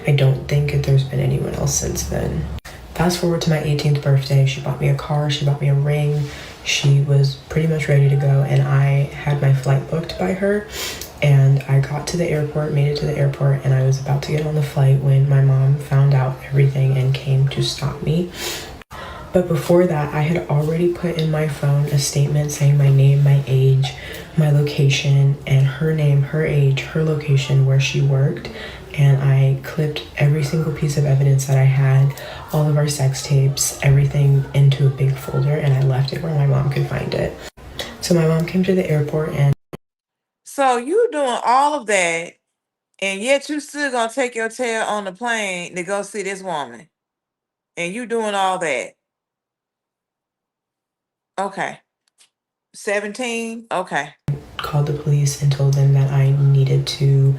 I don't think that there's been anyone else since then. Fast forward to my 18th birthday, she bought me a car, she bought me a ring, she was pretty much ready to go, and I had my flight booked by her. And I got to the airport, made it to the airport, and I was about to get on the flight when my mom found out everything and came to stop me. But before that, I had already put in my phone a statement saying my name, my age, my location, and her name, her age, her location, where she worked. And I clipped every single piece of evidence that I had, all of our sex tapes, everything into a big folder, and I left it where my mom could find it. So my mom came to the airport and... So you doing all of that, and yet you still gonna take your tail on the plane to go see this woman, and you doing all that? Okay. 17? Okay. Called the police and told them that I needed to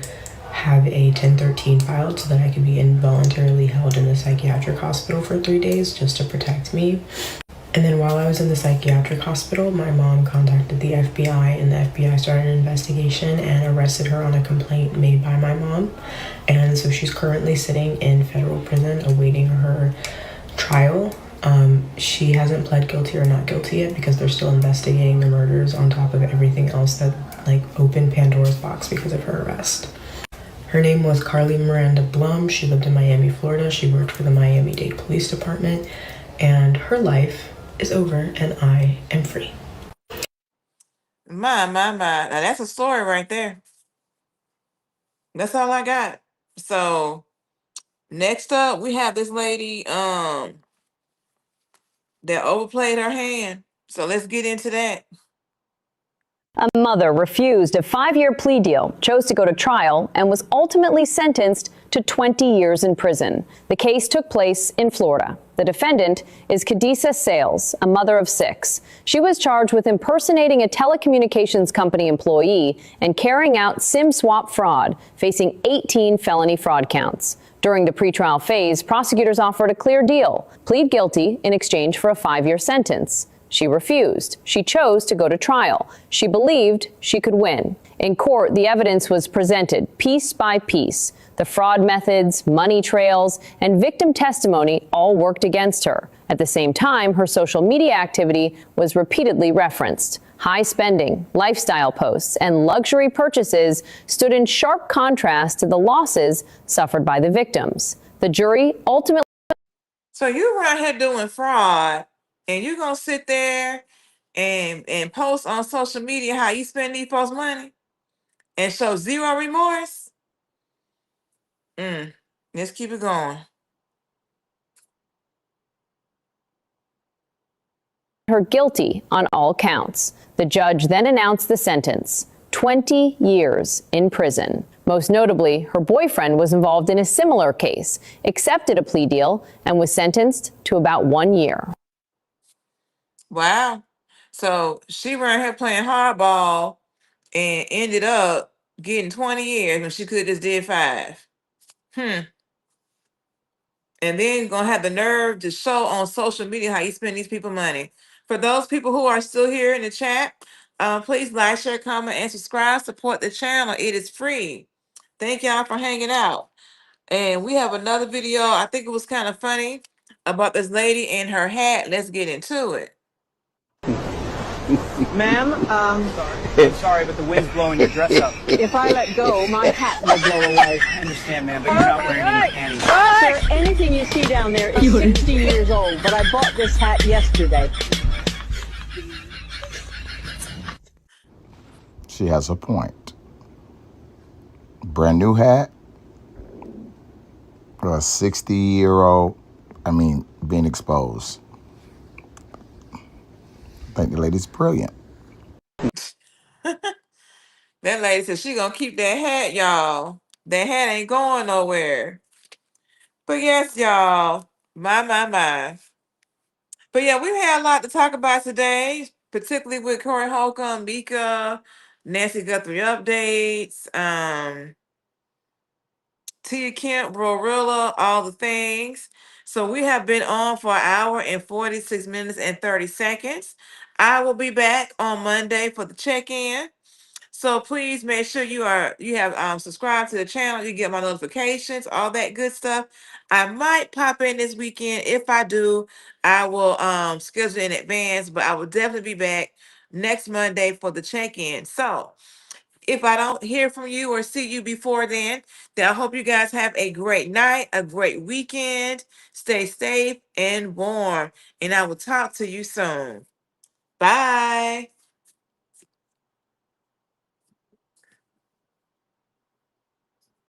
have a 1013 filed so that I could be involuntarily held in the psychiatric hospital for 3 days just to protect me. And then while I was in the psychiatric hospital, my mom contacted the FBI, and the FBI started an investigation and arrested her on a complaint made by my mom. And so she's currently sitting in federal prison awaiting her trial. She hasn't pled guilty or not guilty yet because they're still investigating the murders on top of everything else that like opened Pandora's box because of her arrest. Her name was Carly Miranda Blum. She lived in Miami, Florida. She worked for the Miami-Dade Police Department, and her life is over and I am free. My. Now that's a story right there. That's all I got. So next up, we have this lady that overplayed her hand. So let's get into that. A mother refused a 5-year plea deal, chose to go to trial, and was ultimately sentenced to 20 years in prison. The case took place in Florida. The defendant is Kadisa Sales, a mother of 6. She was charged with impersonating a telecommunications company employee and carrying out SIM swap fraud, facing 18 felony fraud counts. During the pretrial phase, prosecutors offered a clear deal, plead guilty in exchange for a 5-year sentence. She refused. She chose to go to trial. She believed she could win. In court, the evidence was presented piece by piece. The fraud methods, money trails, and victim testimony all worked against her. At the same time, her social media activity was repeatedly referenced. High spending, lifestyle posts, and luxury purchases stood in sharp contrast to the losses suffered by the victims. The jury ultimately... So you around here doing fraud, and you gonna sit there and post on social media how you spend these folks' money and show zero remorse? Let's keep it going. her guilty on all counts. The judge then announced the sentence, 20 years in prison. Most notably, her boyfriend was involved in a similar case, accepted a plea deal, and was sentenced to about 1 year. Wow. So she ran here playing hardball and ended up getting 20 years when she could have just did 5. And then gonna have the nerve to show on social media how you spend these people money. For those people who are still here in the chat, please like, share, comment, and subscribe. Support the channel. It is free. Thank y'all for hanging out. And we have another video. I think it was kind of funny about this lady and her hat. Let's get into it. Ma'am, I'm sorry, but the wind's blowing your dress up. If I let go, my hat will blow away. I understand, ma'am, but you're not wearing any panties. Sir, anything you see down there is 60 years old, but I bought this hat yesterday. She has a point. Brand new hat for a 60-year-old, being exposed. I think the lady's brilliant. That lady said she gonna keep that hat, y'all. That hat ain't going nowhere. But yes, y'all, my. But yeah, we've had a lot to talk about today, particularly with Corey Holcomb, Micca, Nancy Guthrie updates, Tia Kemp, GloRilla, all the things. So we have been on for an hour and 46 minutes and 30 seconds. I will be back on Monday for the check-in. So please make sure you have subscribed to the channel. You get my notifications, all that good stuff. I might pop in this weekend. If I do, I will schedule in advance, but I will definitely be back next Monday for the check-in. So if I don't hear from you or see you before then I hope you guys have a great night, a great weekend. Stay safe and warm, and I will talk to you soon. Bye.